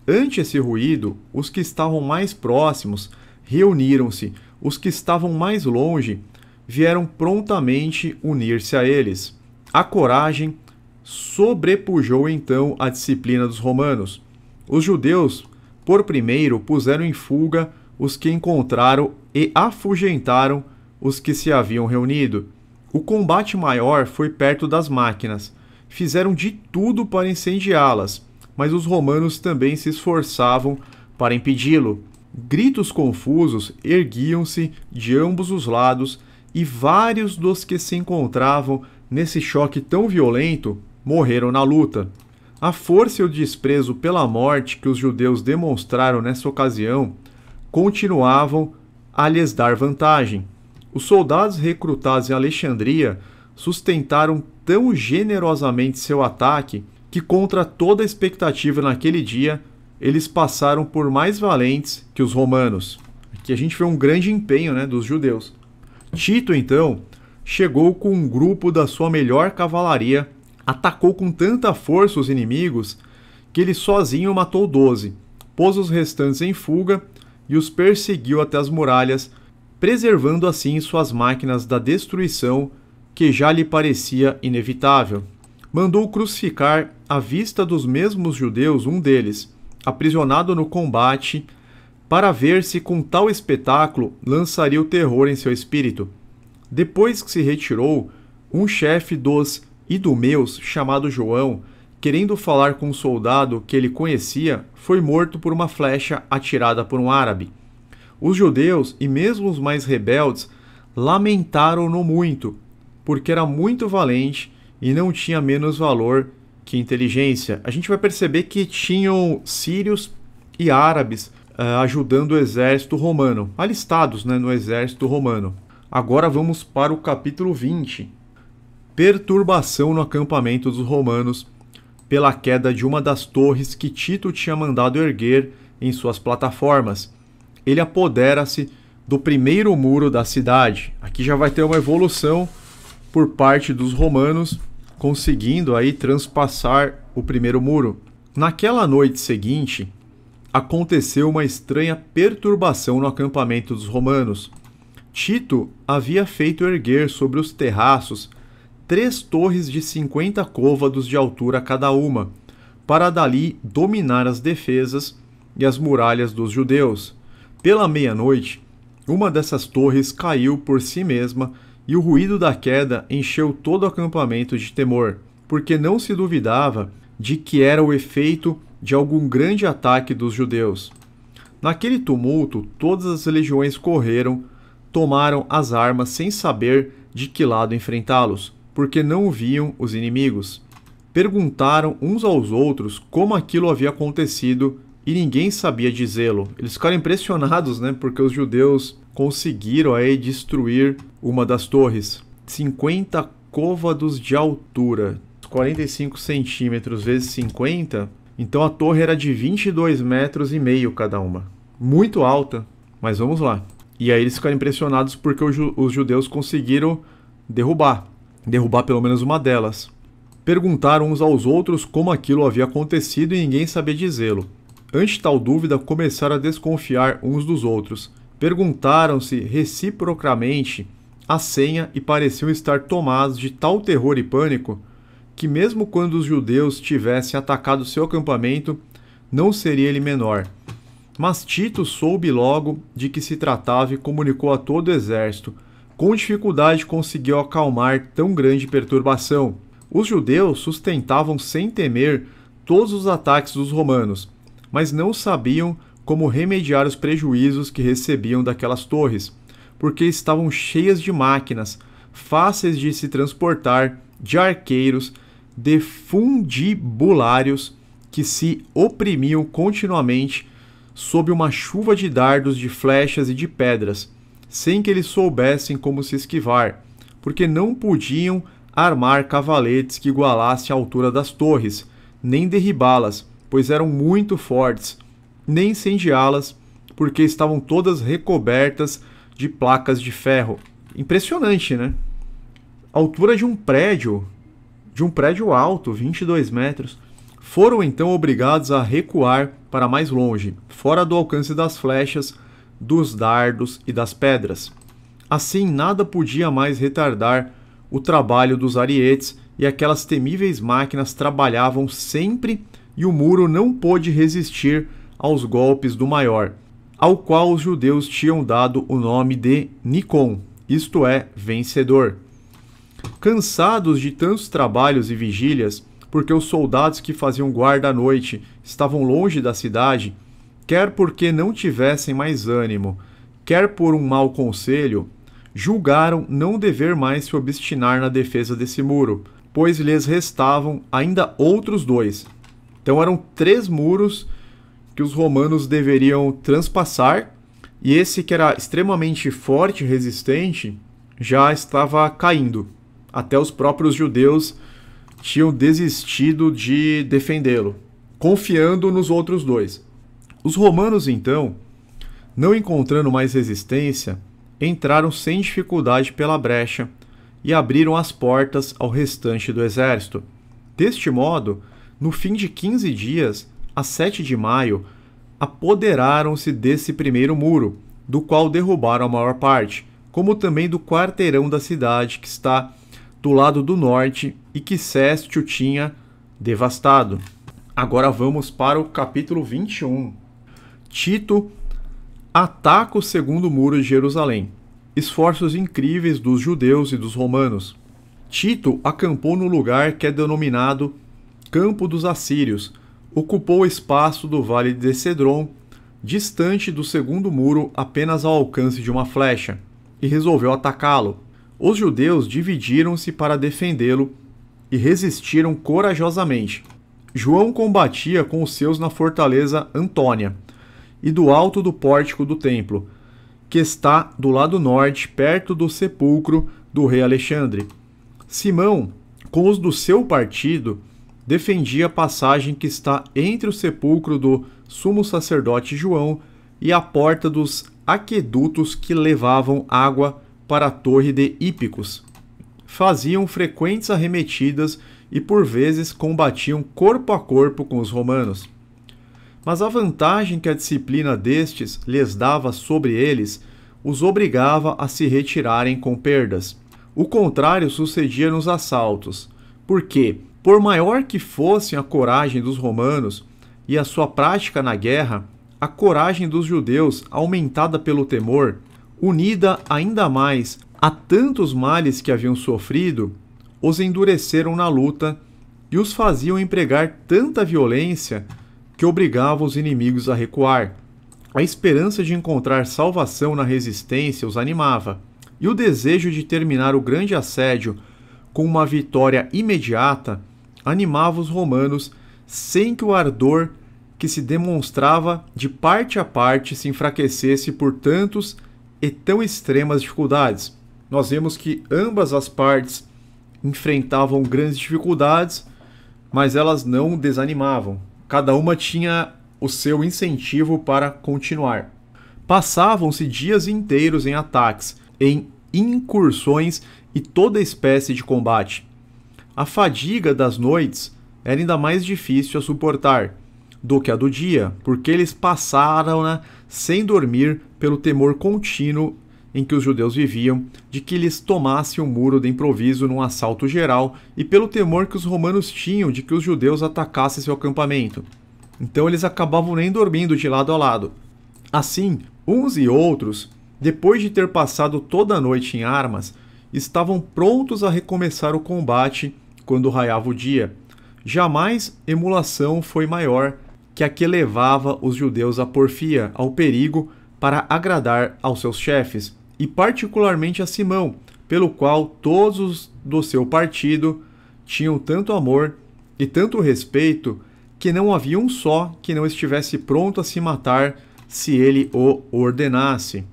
Ante esse ruído, os que estavam mais próximos reuniram-se, os que estavam mais longe vieram prontamente unir-se a eles. A coragem sobrepujou então a disciplina dos romanos. Os judeus, por primeiro, puseram em fuga os que encontraram e afugentaram os que se haviam reunido. O combate maior foi perto das máquinas. Fizeram de tudo para incendiá-las, mas os romanos também se esforçavam para impedi-lo. Gritos confusos erguiam-se de ambos os lados e vários dos que se encontravam nesse choque tão violento morreram na luta. A força e o desprezo pela morte que os judeus demonstraram nessa ocasião continuavam a lhes dar vantagem. Os soldados recrutados em Alexandria sustentaram tão generosamente seu ataque que, contra toda a expectativa naquele dia, eles passaram por mais valentes que os romanos. Aqui a gente vê um grande empenho, dos judeus. Tito, então, chegou com um grupo da sua melhor cavalaria, atacou com tanta força os inimigos que ele sozinho matou 12, pôs os restantes em fuga e os perseguiu até as muralhas, preservando assim suas máquinas da destruição, que já lhe parecia inevitável. Mandou crucificar à vista dos mesmos judeus um deles, aprisionado no combate, para ver se com tal espetáculo lançaria o terror em seu espírito. Depois que se retirou, um chefe dos idumeus, chamado João, querendo falar com um soldado que ele conhecia, foi morto por uma flecha atirada por um árabe. Os judeus, e mesmo os mais rebeldes, lamentaram-no muito, porque era muito valente e não tinha menos valor que inteligência. A gente vai perceber que tinham sírios e árabes ajudando o exército romano, alistados no exército romano. Agora vamos para o capítulo 20. Perturbação no acampamento dos romanos pela queda de uma das torres que Tito tinha mandado erguer em suas plataformas. Ele apodera-se do primeiro muro da cidade. Aqui já vai ter uma evolução por parte dos romanos, conseguindo aí transpassar o primeiro muro. Naquela noite seguinte, aconteceu uma estranha perturbação no acampamento dos romanos. Tito havia feito erguer sobre os terraços 3 torres de 50 côvados de altura cada uma, para dali dominar as defesas e as muralhas dos judeus. Pela meia-noite, uma dessas torres caiu por si mesma e o ruído da queda encheu todo o acampamento de temor, porque não se duvidava de que era o efeito de algum grande ataque dos judeus. Naquele tumulto, todas as legiões correram, tomaram as armas sem saber de que lado enfrentá-los, porque não viam os inimigos. Perguntaram uns aos outros como aquilo havia acontecido e ninguém sabia dizê-lo. Eles ficaram impressionados, porque os judeus conseguiram aí destruir uma das torres. 50 côvados de altura, 45 centímetros vezes 50, então a torre era de 22,5 metros cada uma. Muito alta, mas vamos lá. E aí eles ficaram impressionados porque os judeus conseguiram derrubar pelo menos uma delas. Perguntaram uns aos outros como aquilo havia acontecido e ninguém sabia dizê-lo. Ante tal dúvida, começaram a desconfiar uns dos outros. Perguntaram-se reciprocamente a senha e pareciam estar tomados de tal terror e pânico que mesmo quando os judeus tivessem atacado seu acampamento, não seria ele menor. Mas Tito soube logo de que se tratava e comunicou a todo o exército. Com dificuldade conseguiu acalmar tão grande perturbação. Os judeus sustentavam sem temer todos os ataques dos romanos, mas não sabiam como remediar os prejuízos que recebiam daquelas torres, porque estavam cheias de máquinas, fáceis de se transportar, de arqueiros, de fundibulários que se oprimiam continuamente sob uma chuva de dardos, de flechas e de pedras, sem que eles soubessem como se esquivar, porque não podiam armar cavaletes que igualassem a altura das torres, nem derribá-las, pois eram muito fortes, nem incendiá-las, porque estavam todas recobertas de placas de ferro. Impressionante, né? A altura de um prédio alto, 22 metros. Foram então obrigados a recuar para mais longe, fora do alcance das flechas, dos dardos e das pedras. Assim, nada podia mais retardar o trabalho dos arietes, e aquelas temíveis máquinas trabalhavam sempre, e o muro não pôde resistir aos golpes do maior, ao qual os judeus tinham dado o nome de Nicon, isto é, vencedor. Cansados de tantos trabalhos e vigílias, porque os soldados que faziam guarda à noite estavam longe da cidade, quer porque não tivessem mais ânimo, quer por um mau conselho, julgaram não dever mais se obstinar na defesa desse muro, pois lhes restavam ainda outros 2. Então eram 3 muros que os romanos deveriam transpassar, e esse que era extremamente forte e resistente já estava caindo. Até os próprios judeus tinham desistido de defendê-lo, confiando nos outros 2. Os romanos, então, não encontrando mais resistência, entraram sem dificuldade pela brecha e abriram as portas ao restante do exército. Deste modo, no fim de 15 dias, a 7 de maio, apoderaram-se desse primeiro muro, do qual derrubaram a maior parte, como também do quarteirão da cidade que está do lado do norte e que Céstio tinha devastado. Agora vamos para o capítulo 21. Tito ataca o segundo muro de Jerusalém. Esforços incríveis dos judeus e dos romanos. Tito acampou no lugar que é denominado Campo dos Assírios, ocupou o espaço do vale de Cedron, distante do segundo muro apenas ao alcance de uma flecha, e resolveu atacá-lo. Os judeus dividiram-se para defendê-lo e resistiram corajosamente. João combatia com os seus na fortaleza Antônia e do alto do pórtico do templo, que está do lado norte, perto do sepulcro do rei Alexandre. Simão, com os do seu partido, defendia a passagem que está entre o sepulcro do sumo sacerdote João e a porta dos aquedutos que levavam água para a torre de Hípicos. Faziam frequentes arremetidas e por vezes combatiam corpo a corpo com os romanos. Mas a vantagem que a disciplina destes lhes dava sobre eles os obrigava a se retirarem com perdas. O contrário sucedia nos assaltos, porque, por maior que fosse a coragem dos romanos e a sua prática na guerra, a coragem dos judeus, aumentada pelo temor, unida ainda mais a tantos males que haviam sofrido, os endureceram na luta e os faziam empregar tanta violência que obrigava os inimigos a recuar. A esperança de encontrar salvação na resistência os animava, e o desejo de terminar o grande assédio com uma vitória imediata animava os romanos sem que o ardor que se demonstrava de parte a parte se enfraquecesse por tantos e tão extremas dificuldades. Nós vemos que ambas as partes enfrentavam grandes dificuldades, mas elas não desanimavam. Cada uma tinha o seu incentivo para continuar. Passavam-se dias inteiros em ataques, em incursões e toda espécie de combate. A fadiga das noites era ainda mais difícil a suportar do que a do dia, porque eles passaram-na sem dormir pelo temor contínuo em que os judeus viviam de que lhes tomasse o muro de improviso num assalto geral e pelo temor que os romanos tinham de que os judeus atacassem seu acampamento. Então eles acabavam nem dormindo de lado a lado. Assim, uns e outros, depois de ter passado toda a noite em armas, estavam prontos a recomeçar o combate quando raiava o dia. Jamais emulação foi maior que a que levava os judeus à porfia, ao perigo, para agradar aos seus chefes, e particularmente a Simão, pelo qual todos os do seu partido tinham tanto amor e tanto respeito que não havia um só que não estivesse pronto a se matar se ele o ordenasse.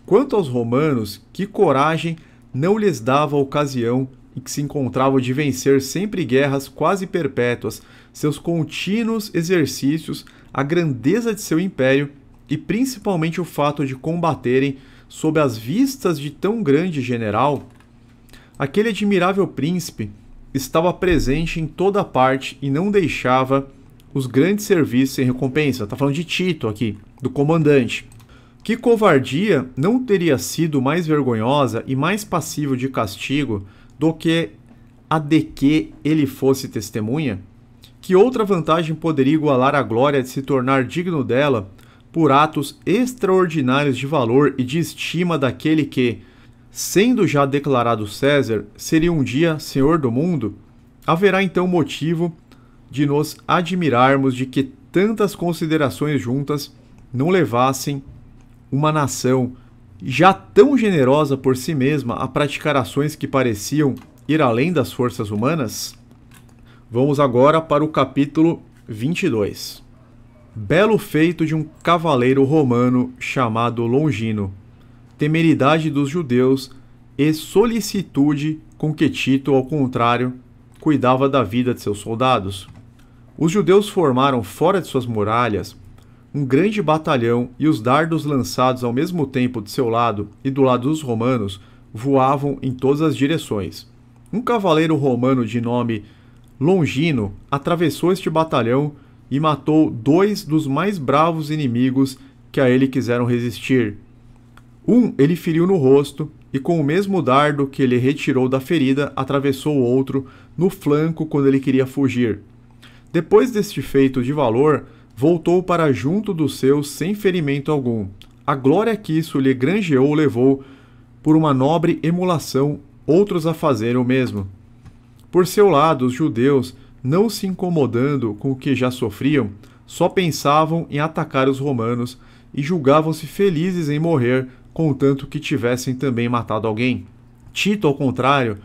Quanto aos romanos, que coragem não lhes dava a ocasião em que se encontravam de vencer sempre guerras quase perpétuas, seus contínuos exercícios, a grandeza de seu império e principalmente o fato de combaterem sob as vistas de tão grande general. Aquele admirável príncipe estava presente em toda parte e não deixava os grandes serviços sem recompensa. Está falando de Tito aqui, do comandante. Que covardia não teria sido mais vergonhosa e mais passível de castigo do que a de que ele fosse testemunha? Que outra vantagem poderia igualar a glória de se tornar digno dela por atos extraordinários de valor e de estima daquele que, sendo já declarado César, seria um dia senhor do mundo? Haverá então motivo de nos admirarmos de que tantas considerações juntas não levassem uma nação já tão generosa por si mesma a praticar ações que pareciam ir além das forças humanas? Vamos agora para o capítulo 22. Belo feito de um cavaleiro romano chamado Longino, temeridade dos judeus e solicitude com que Tito, ao contrário, cuidava da vida de seus soldados. Os judeus formaram fora de suas muralhas um grande batalhão e os dardos lançados ao mesmo tempo de seu lado e do lado dos romanos voavam em todas as direções. Um cavaleiro romano de nome Longino atravessou este batalhão e matou 2 dos mais bravos inimigos que a ele quiseram resistir. Um ele feriu no rosto e com o mesmo dardo que ele retirou da ferida atravessou o outro no flanco quando ele queria fugir. Depois deste feito de valor, voltou para junto dos seus sem ferimento algum. A glória que isso lhe granjeou levou, por uma nobre emulação, outros a fazerem o mesmo. Por seu lado, os judeus, não se incomodando com o que já sofriam, só pensavam em atacar os romanos e julgavam-se felizes em morrer, contanto que tivessem também matado alguém. Tito, ao contrário,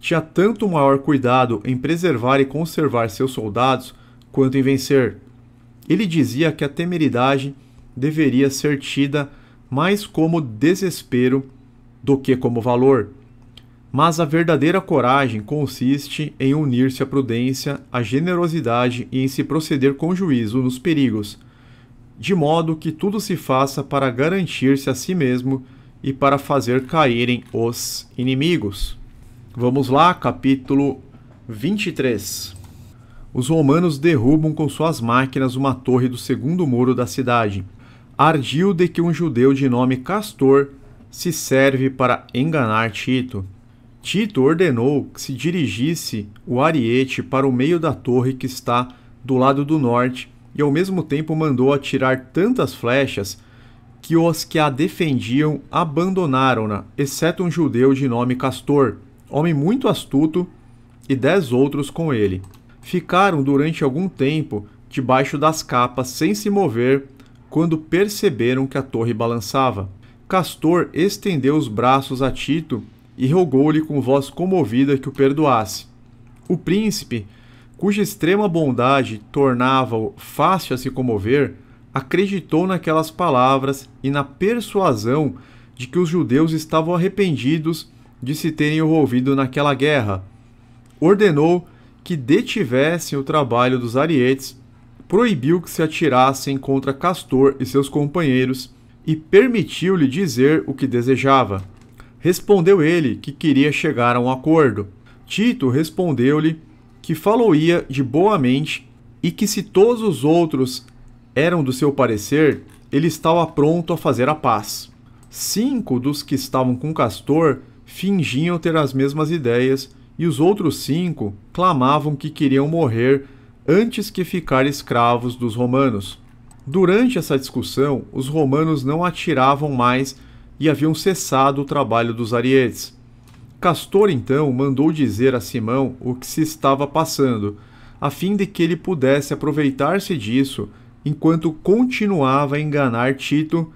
tinha tanto maior cuidado em preservar e conservar seus soldados quanto em vencer. Ele dizia que a temeridade deveria ser tida mais como desespero do que como valor. Mas a verdadeira coragem consiste em unir-se à prudência, à generosidade e em se proceder com juízo nos perigos, de modo que tudo se faça para garantir-se a si mesmo e para fazer caírem os inimigos. Vamos lá, capítulo 23. Os romanos derrubam com suas máquinas uma torre do segundo muro da cidade. Ardil de que um judeu de nome Castor se serve para enganar Tito. Tito ordenou que se dirigisse o ariete para o meio da torre que está do lado do norte e ao mesmo tempo mandou atirar tantas flechas que os que a defendiam abandonaram-na, exceto um judeu de nome Castor, homem muito astuto, e 10 outros com ele. Ficaram durante algum tempo debaixo das capas sem se mover quando perceberam que a torre balançava. Castor estendeu os braços a Tito e rogou-lhe com voz comovida que o perdoasse. O príncipe, cuja extrema bondade tornava-o fácil a se comover, acreditou naquelas palavras e na persuasão de que os judeus estavam arrependidos de se terem envolvido naquela guerra. Ordenou que detivessem o trabalho dos arietes, proibiu que se atirassem contra Castor e seus companheiros e permitiu-lhe dizer o que desejava. Respondeu ele que queria chegar a um acordo. Tito respondeu-lhe que faloia de boa mente e que se todos os outros eram do seu parecer, ele estava pronto a fazer a paz. 5 dos que estavam com Castor fingiam ter as mesmas ideias e os outros 5 clamavam que queriam morrer antes que ficar escravos dos romanos. Durante essa discussão, os romanos não atiravam mais e haviam cessado o trabalho dos arietes. Castor, então, mandou dizer a Simão o que se estava passando, a fim de que ele pudesse aproveitar-se disso enquanto continuava a enganar Tito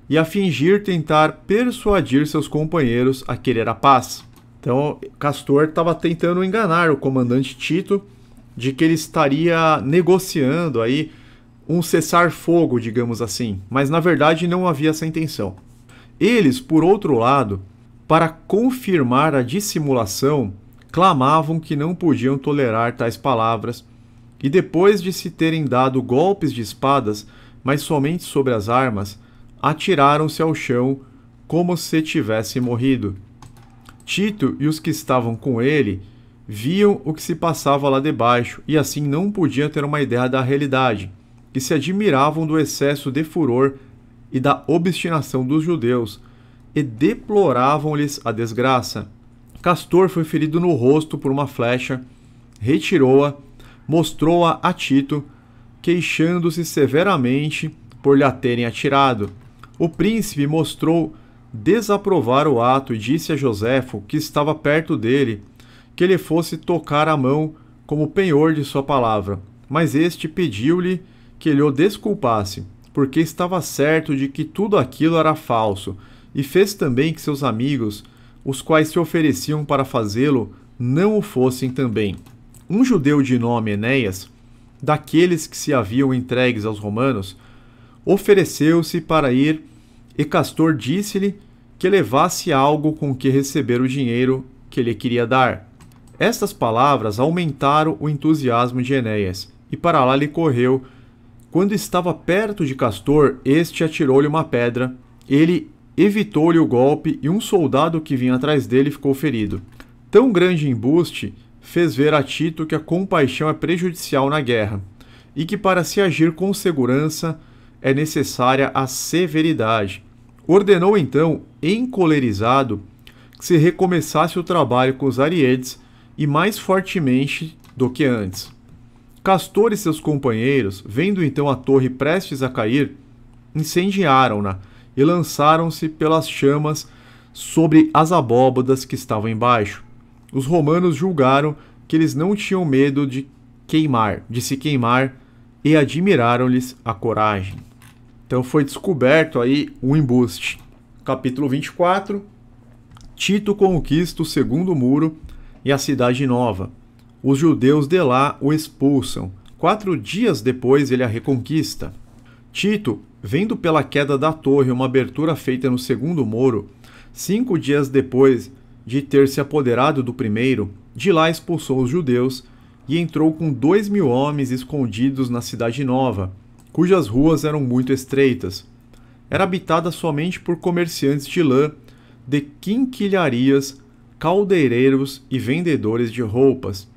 e a fingir tentar persuadir seus companheiros a querer a paz. Então, Castor estava tentando enganar o comandante Tito de que ele estaria negociando aí um cessar-fogo, digamos assim, mas na verdade não havia essa intenção. Eles, por outro lado, para confirmar a dissimulação, clamavam que não podiam tolerar tais palavras, e depois de se terem dado golpes de espadas, mas somente sobre as armas, atiraram-se ao chão como se tivessem morrido. Tito e os que estavam com ele viam o que se passava lá debaixo e assim não podiam ter uma ideia da realidade, e se admiravam do excesso de furor e da obstinação dos judeus, e deploravam-lhes a desgraça. Castor foi ferido no rosto por uma flecha, retirou-a, mostrou-a a Tito, queixando-se severamente por lhe a terem atirado. O príncipe mostrou desaprovar o ato e disse a Joséfo, que estava perto dele, que ele fosse tocar a mão como penhor de sua palavra. Mas este pediu-lhe que ele o desculpasse, porque estava certo de que tudo aquilo era falso, e fez também que seus amigos, os quais se ofereciam para fazê-lo, não o fossem também. Um judeu de nome Enéas, daqueles que se haviam entregues aos romanos, ofereceu-se para ir, e Castor disse-lhe que levasse algo com que receber o dinheiro que lhe queria dar. Estas palavras aumentaram o entusiasmo de Enéas, e para lá lhe correu. Quando estava perto de Castor, este atirou-lhe uma pedra. Ele evitou-lhe o golpe, e um soldado que vinha atrás dele ficou ferido. Tão grande embuste fez ver a Tito que a compaixão é prejudicial na guerra, e que para se agir com segurança é necessária a severidade. Ordenou então, encolerizado, que se recomeçasse o trabalho com os ariedes, e mais fortemente do que antes. Castor e seus companheiros, vendo então a torre prestes a cair, incendiaram-na e lançaram-se pelas chamas sobre as abóbadas que estavam embaixo. Os romanos julgaram que eles não tinham medo de se queimar, e admiraram-lhes a coragem. Então foi descoberto aí um embuste. Capítulo 24. Tito conquista o segundo muro e a cidade nova. Os judeus de lá o expulsam. 4 dias depois ele a reconquista. Tito, vendo pela queda da torre uma abertura feita no segundo muro, 5 dias depois de ter se apoderado do primeiro, de lá expulsou os judeus e entrou com 2.000 homens escondidos na cidade nova, cujas ruas eram muito estreitas. Era habitada somente por comerciantes de lã, de quinquilharias, caldeireiros e vendedores de roupas.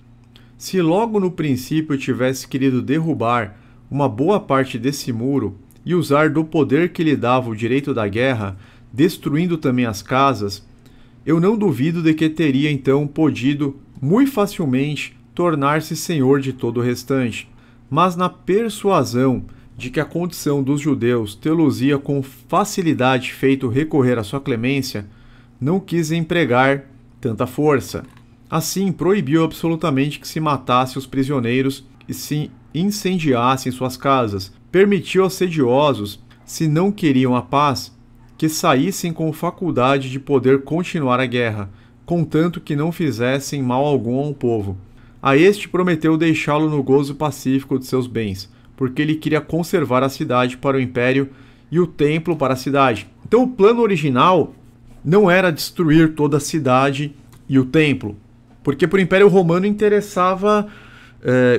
Se logo no princípio tivesse querido derrubar uma boa parte desse muro e usar do poder que lhe dava o direito da guerra, destruindo também as casas, eu não duvido de que teria então podido, muito facilmente, tornar-se senhor de todo o restante. Mas na persuasão de que a condição dos judeus tê-los-ia com facilidade feito recorrer à sua clemência, não quis empregar tanta força. Assim, proibiu absolutamente que se matasse os prisioneiros e se incendiassem suas casas. Permitiu aos sediosos, se não queriam a paz, que saíssem com faculdade de poder continuar a guerra, contanto que não fizessem mal algum ao povo. A este prometeu deixá-lo no gozo pacífico de seus bens, porque ele queria conservar a cidade para o império e o templo para a cidade. Então o plano original não era destruir toda a cidade e o templo, porque para o Império Romano interessava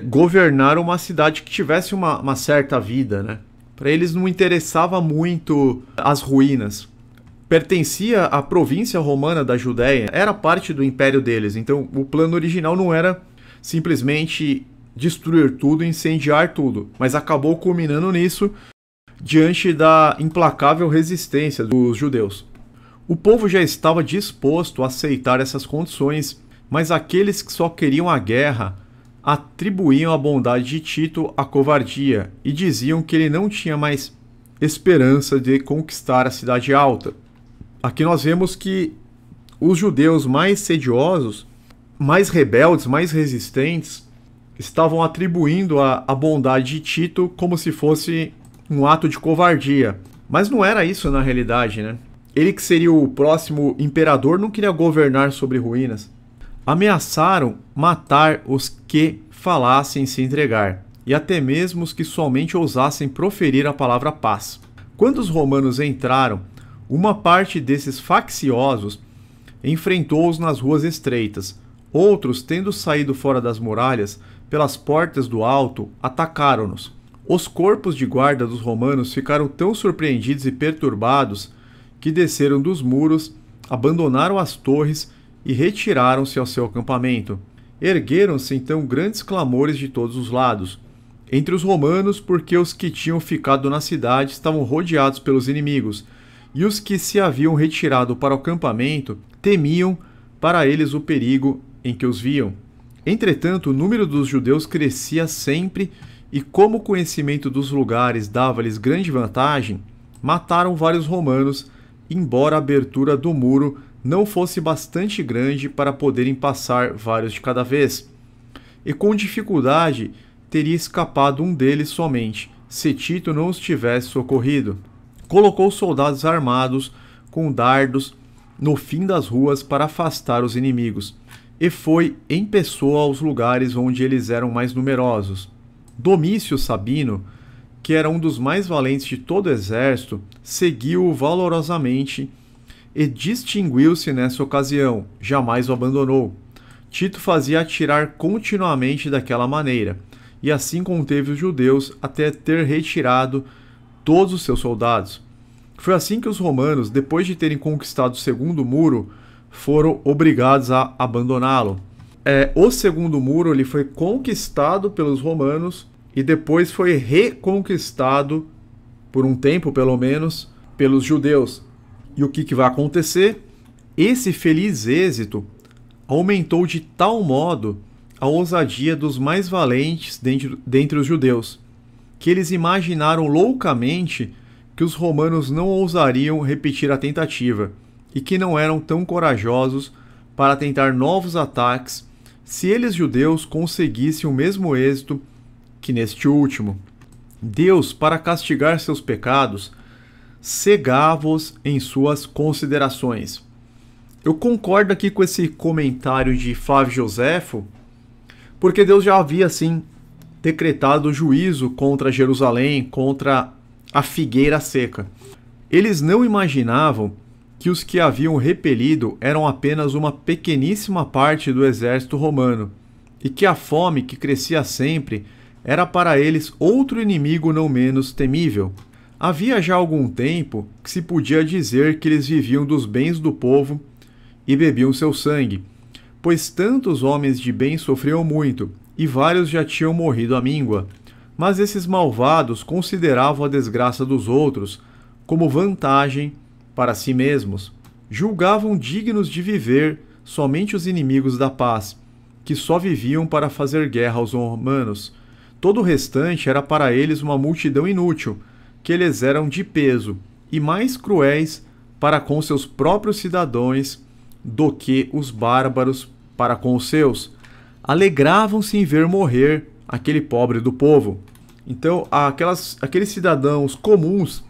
governar uma cidade que tivesse uma certa vida, né? Para eles não interessava muito as ruínas. Pertencia à província romana da Judéia, era parte do império deles, então o plano original não era simplesmente destruir tudo e incendiar tudo, mas acabou culminando nisso diante da implacável resistência dos judeus. O povo já estava disposto a aceitar essas condições, mas aqueles que só queriam a guerra atribuíam a bondade de Tito à covardia e diziam que ele não tinha mais esperança de conquistar a cidade alta. Aqui nós vemos que os judeus mais sediosos, mais rebeldes, mais resistentes, estavam atribuindo a bondade de Tito como se fosse um ato de covardia. Mas não era isso na realidade, né? Ele, que seria o próximo imperador, não queria governar sobre ruínas. Ameaçaram matar os que falassem se entregar, e até mesmo os que somente ousassem proferir a palavra paz. Quando os romanos entraram, uma parte desses facciosos enfrentou-os nas ruas estreitas. Outros, tendo saído fora das muralhas, pelas portas do alto, atacaram-nos. Os corpos de guarda dos romanos ficaram tão surpreendidos e perturbados que desceram dos muros, abandonaram as torres e retiraram-se ao seu acampamento. Ergueram-se então grandes clamores de todos os lados, entre os romanos, porque os que tinham ficado na cidade estavam rodeados pelos inimigos, e os que se haviam retirado para o acampamento temiam para eles o perigo em que os viam. Entretanto, o número dos judeus crescia sempre, e como o conhecimento dos lugares dava-lhes grande vantagem, mataram vários romanos, embora a abertura do muro não fosse bastante grande para poderem passar vários de cada vez. E com dificuldade teria escapado um deles somente, se Tito não os tivesse socorrido. Colocou soldados armados com dardos no fim das ruas para afastar os inimigos, e foi em pessoa aos lugares onde eles eram mais numerosos. Domício Sabino, que era um dos mais valentes de todo o exército, seguiu-o valorosamente e distinguiu-se nessa ocasião, jamais o abandonou. Tito fazia atirar continuamente daquela maneira, e assim conteve os judeus até ter retirado todos os seus soldados. Foi assim que os romanos, depois de terem conquistado o segundo muro, foram obrigados a abandoná-lo. O segundo muro ele foi conquistado pelos romanos e depois foi reconquistado, por um tempo pelo menos, pelos judeus. E o que vai acontecer? Esse feliz êxito aumentou de tal modo a ousadia dos mais valentes dentre os judeus, que eles imaginaram loucamente que os romanos não ousariam repetir a tentativa e que não eram tão corajosos para tentar novos ataques se eles judeus conseguissem o mesmo êxito que neste último. Deus, para castigar seus pecados, cegava-os em suas considerações. Eu concordo aqui com esse comentário de Flávio Joséfo, porque Deus já havia, assim, decretado juízo contra Jerusalém, contra a figueira seca. Eles não imaginavam que os que haviam repelido eram apenas uma pequeníssima parte do exército romano, e que a fome que crescia sempre era para eles outro inimigo não menos temível. Havia já algum tempo que se podia dizer que eles viviam dos bens do povo e bebiam seu sangue, pois tantos homens de bem sofriam muito, e vários já tinham morrido à míngua. Mas esses malvados consideravam a desgraça dos outros como vantagem para si mesmos. Julgavam dignos de viver somente os inimigos da paz, que só viviam para fazer guerra aos romanos. Todo o restante era para eles uma multidão inútil, que eles eram de peso e mais cruéis para com seus próprios cidadãos do que os bárbaros para com os seus. Alegravam-se em ver morrer aquele pobre do povo. Então, aqueles cidadãos comuns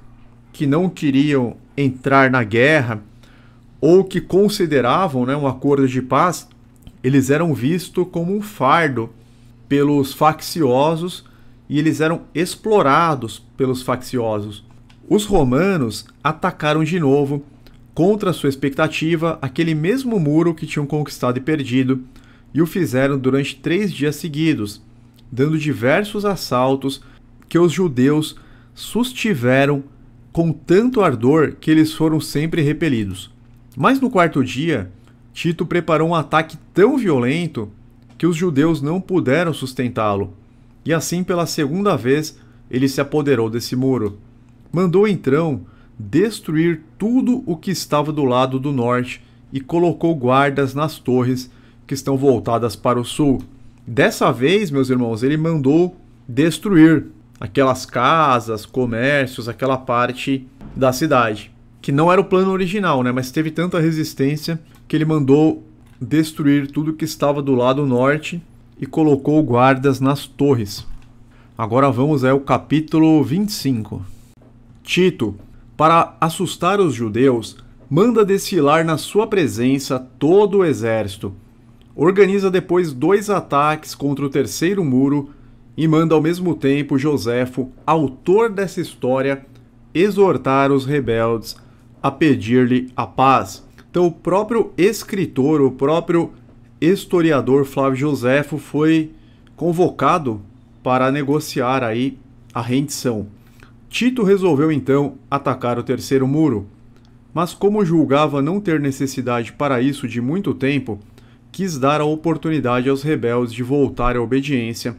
que não queriam entrar na guerra ou que consideravam, um acordo de paz, eles eram vistos como um fardo pelos facciosos e eles eram explorados pelos facciosos. Os romanos atacaram de novo, contra sua expectativa, aquele mesmo muro que tinham conquistado e perdido, e o fizeram durante 3 dias seguidos, dando diversos assaltos que os judeus sustiveram com tanto ardor que eles foram sempre repelidos. Mas no 4º dia, Tito preparou um ataque tão violento que os judeus não puderam sustentá-lo, e assim pela 2ª vez ele se apoderou desse muro. Mandou então destruir tudo o que estava do lado do norte e colocou guardas nas torres que estão voltadas para o sul. Dessa vez, meus irmãos, ele mandou destruir aquelas casas, comércios, aquela parte da cidade, que não era o plano original, mas teve tanta resistência que ele mandou destruir tudo que estava do lado norte e colocou guardas nas torres. Agora vamos ao capítulo 25. Tito, para assustar os judeus, manda desfilar na sua presença todo o exército. Organiza depois 2 ataques contra o 3º muro e manda ao mesmo tempo Joséfo, autor dessa história, exortar os rebeldes a pedir-lhe a paz. Então o próprio escritor, o próprio historiador Flávio Joséfo foi convocado para negociar aí a rendição. Tito resolveu então atacar o 3º muro, mas como julgava não ter necessidade para isso de muito tempo, quis dar a oportunidade aos rebeldes de voltar à obediência,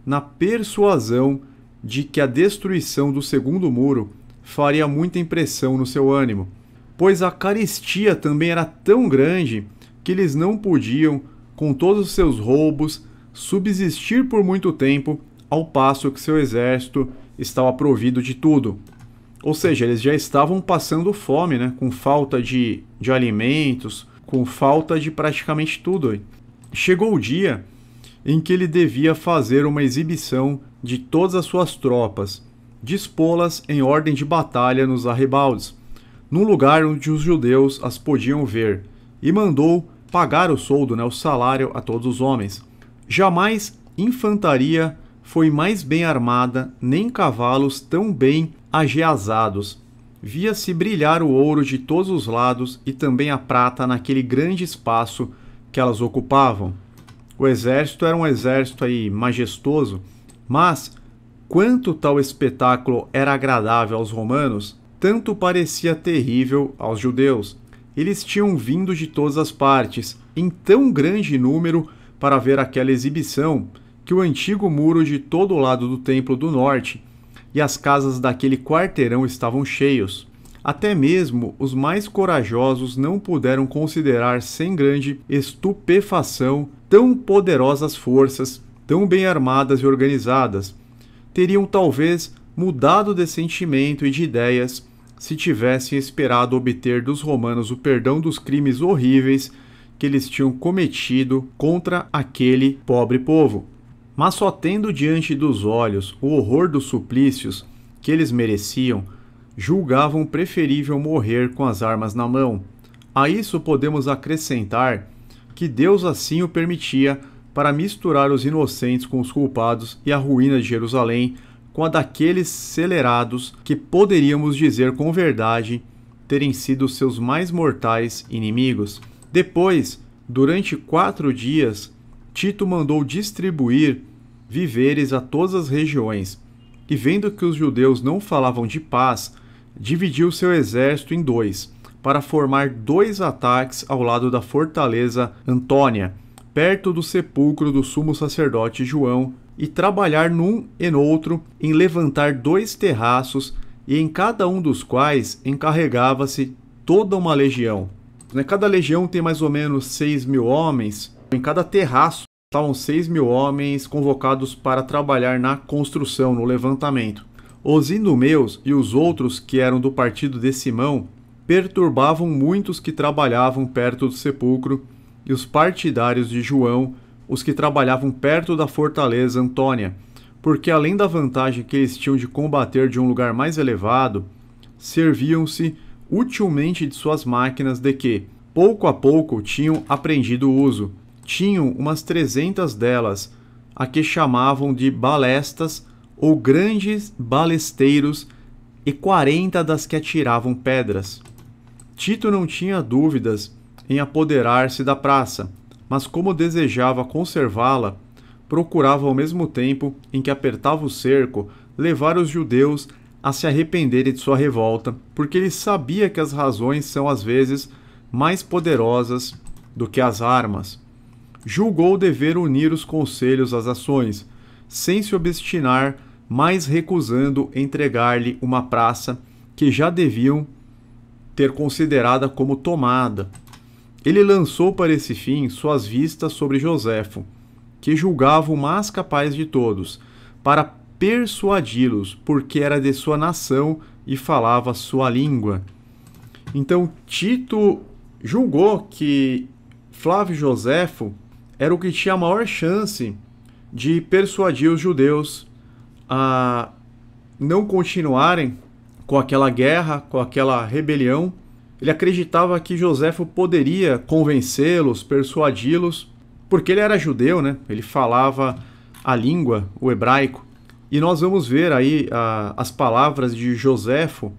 na persuasão de que a destruição do 2º muro faria muita impressão no seu ânimo, pois a carestia também era tão grande que eles não podiam, com todos os seus roubos, subsistir por muito tempo, ao passo que seu exército estava provido de tudo. Ou seja, eles já estavam passando fome, com falta de alimentos, com falta de praticamente tudo. Chegou o dia em que ele devia fazer uma exibição de todas as suas tropas, dispô-las em ordem de batalha nos arrebaldes, num lugar onde os judeus as podiam ver, e mandou pagar o soldo, o salário a todos os homens. Jamais infantaria foi mais bem armada, nem cavalos tão bem ageazados. Via-se brilhar o ouro de todos os lados e também a prata naquele grande espaço que elas ocupavam. O exército era um exército aí majestoso, mas quanto tal espetáculo era agradável aos romanos, tanto parecia terrível aos judeus. Eles tinham vindo de todas as partes, em tão grande número, para ver aquela exibição, que o antigo muro de todo o lado do templo do norte e as casas daquele quarteirão estavam cheios. Até mesmo os mais corajosos não puderam considerar sem grande estupefação tão poderosas forças, tão bem armadas e organizadas. Teriam talvez mudado de sentimento e de ideias se tivessem esperado obter dos romanos o perdão dos crimes horríveis que eles tinham cometido contra aquele pobre povo. Mas só tendo diante dos olhos o horror dos suplícios que eles mereciam, julgavam preferível morrer com as armas na mão. A isso podemos acrescentar que Deus assim o permitia para misturar os inocentes com os culpados e a ruína de Jerusalém com a daqueles celerados que poderíamos dizer com verdade terem sido seus mais mortais inimigos. Depois, durante 4 dias, Tito mandou distribuir víveres a todas as regiões, e vendo que os judeus não falavam de paz, dividiu seu exército em 2, para formar 2 ataques ao lado da fortaleza Antônia, perto do sepulcro do sumo sacerdote João, e trabalhar num e noutro em levantar 2 terraços, e em cada um dos quais encarregava-se toda uma legião. Cada legião tem mais ou menos 6.000 homens, em cada terraço estavam 6.000 homens convocados para trabalhar na construção, no levantamento. Os idumeus e os outros que eram do partido de Simão perturbavam muitos que trabalhavam perto do sepulcro, e os partidários de João, os que trabalhavam perto da fortaleza Antônia, porque além da vantagem que eles tinham de combater de um lugar mais elevado, serviam-se utilmente de suas máquinas de que, pouco a pouco, tinham aprendido o uso. Tinham umas 300 delas, a que chamavam de balestas ou grandes balesteiros, e 40 das que atiravam pedras. Tito não tinha dúvidas em apoderar-se da praça, mas como desejava conservá-la, procurava ao mesmo tempo em que apertava o cerco levar os judeus a se arrependerem de sua revolta, porque ele sabia que as razões são às vezes mais poderosas do que as armas. Julgou dever unir os conselhos às ações, sem se obstinar, mas recusando entregar-lhe uma praça que já deviam ter considerada como tomada. Ele lançou para esse fim suas vistas sobre Joséfo, que julgava o mais capaz de todos, para persuadi-los, porque era de sua nação e falava sua língua. Então Tito julgou que Flávio Joséfo era o que tinha a maior chance de persuadir os judeus a não continuarem com aquela guerra, com aquela rebelião. Ele acreditava que Joséfo poderia convencê-los, persuadi-los, porque ele era judeu, né? Ele falava a língua, o hebraico. E nós vamos ver aí as palavras de Joséfo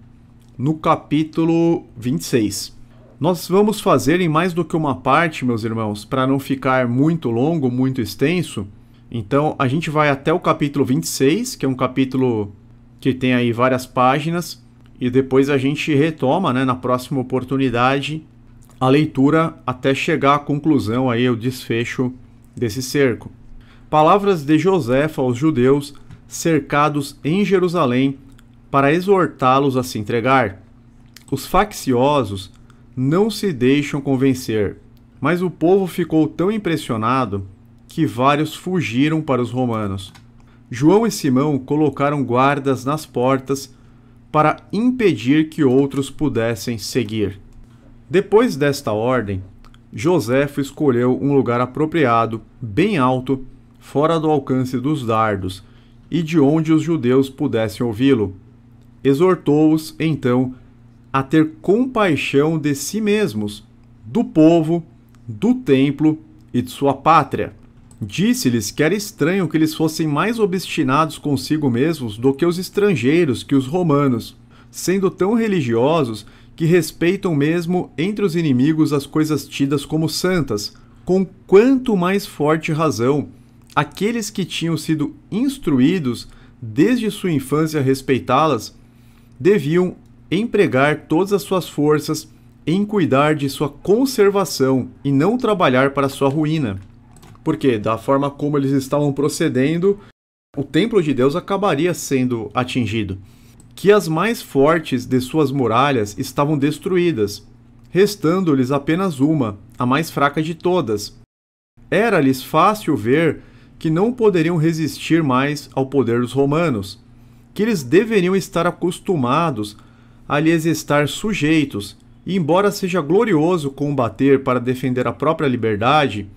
no capítulo 26. Nós vamos fazer em mais do que uma parte, meus irmãos, para não ficar muito longo, muito extenso. Então, a gente vai até o capítulo 26, que é um capítulo que tem aí várias páginas, e depois a gente retoma, né, na próxima oportunidade, a leitura até chegar à conclusão, aí, o desfecho desse cerco. Palavras de Joséfo aos judeus cercados em Jerusalém para exortá-los a se entregar. Os facciosos não se deixam convencer, mas o povo ficou tão impressionado que vários fugiram para os romanos. João e Simão colocaram guardas nas portas para impedir que outros pudessem seguir. Depois desta ordem, Joséfo escolheu um lugar apropriado, bem alto, fora do alcance dos dardos, e de onde os judeus pudessem ouvi-lo. Exortou-os, então, a ter compaixão de si mesmos, do povo, do templo e de sua pátria. Disse-lhes que era estranho que eles fossem mais obstinados consigo mesmos do que os estrangeiros, que os romanos, sendo tão religiosos que respeitam mesmo entre os inimigos as coisas tidas como santas, com quanto mais forte razão aqueles que tinham sido instruídos desde sua infância a respeitá-las, deviam empregar todas as suas forças em cuidar de sua conservação e não trabalhar para sua ruína. Porque, da forma como eles estavam procedendo, o templo de Deus acabaria sendo atingido. Que as mais fortes de suas muralhas estavam destruídas, restando-lhes apenas uma, a mais fraca de todas. Era-lhes fácil ver que não poderiam resistir mais ao poder dos romanos, que eles deveriam estar acostumados a lhes estar sujeitos, e embora seja glorioso combater para defender a própria liberdade,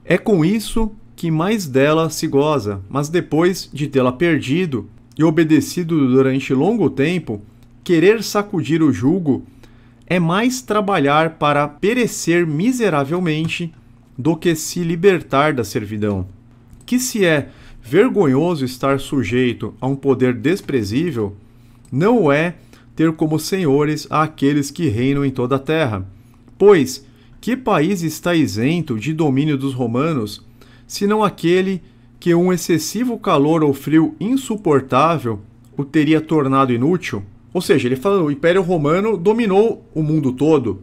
é com isso que mais dela se goza, mas depois de tê-la perdido e obedecido durante longo tempo, querer sacudir o jugo é mais trabalhar para perecer miseravelmente do que se libertar da servidão. Que se é vergonhoso estar sujeito a um poder desprezível, não o é ter como senhores aqueles que reinam em toda a terra. Pois, que país está isento de domínio dos romanos, senão aquele que um excessivo calor ou frio insuportável o teria tornado inútil? Ou seja, ele fala que o Império Romano dominou o mundo todo,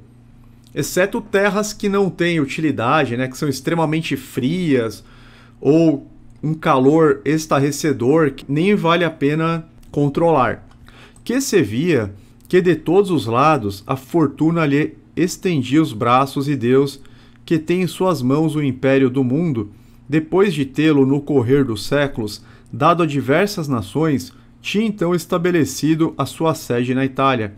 exceto terras que não têm utilidade, né, que são extremamente frias, ou um calor estarrecedor que nem vale a pena controlar. Que se via que de todos os lados a fortuna lhe estendia os braços e Deus, que tem em suas mãos o império do mundo, depois de tê-lo no correr dos séculos dado a diversas nações, tinha então estabelecido a sua sede na Itália.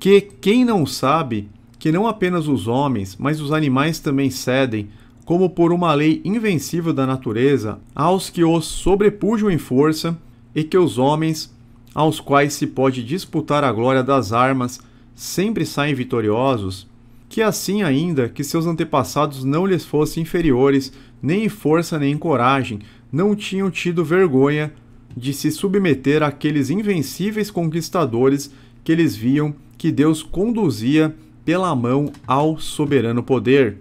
Que quem não sabe que não apenas os homens, mas os animais também cedem, como por uma lei invencível da natureza, aos que os sobrepujam em força, e que os homens, aos quais se pode disputar a glória das armas, sempre saem vitoriosos? Que assim ainda que seus antepassados não lhes fossem inferiores, nem em força nem em coragem, não tinham tido vergonha de se submeter àqueles invencíveis conquistadores que eles viam que Deus conduzia pela mão ao soberano poder.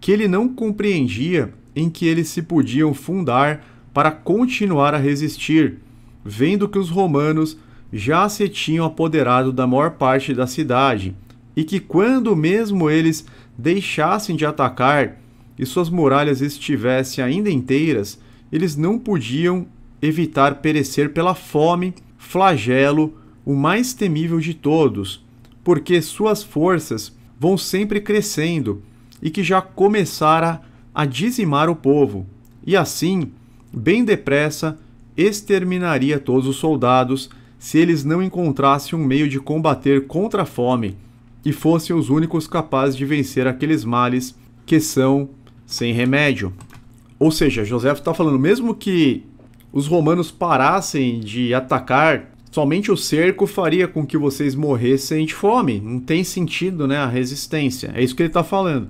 Que ele não compreendia em que eles se podiam fundar para continuar a resistir, vendo que os romanos já se tinham apoderado da maior parte da cidade, e que quando mesmo eles deixassem de atacar e suas muralhas estivessem ainda inteiras, eles não podiam evitar perecer pela fome, flagelo, o mais temível de todos, porque suas forças vão sempre crescendo e que já começara a dizimar o povo, e assim, bem depressa, exterminaria todos os soldados se eles não encontrassem um meio de combater contra a fome e fossem os únicos capazes de vencer aqueles males que são sem remédio. Ou seja, José está falando, mesmo que os romanos parassem de atacar, somente o cerco faria com que vocês morressem de fome. Não tem sentido, né, a resistência. É isso que ele está falando.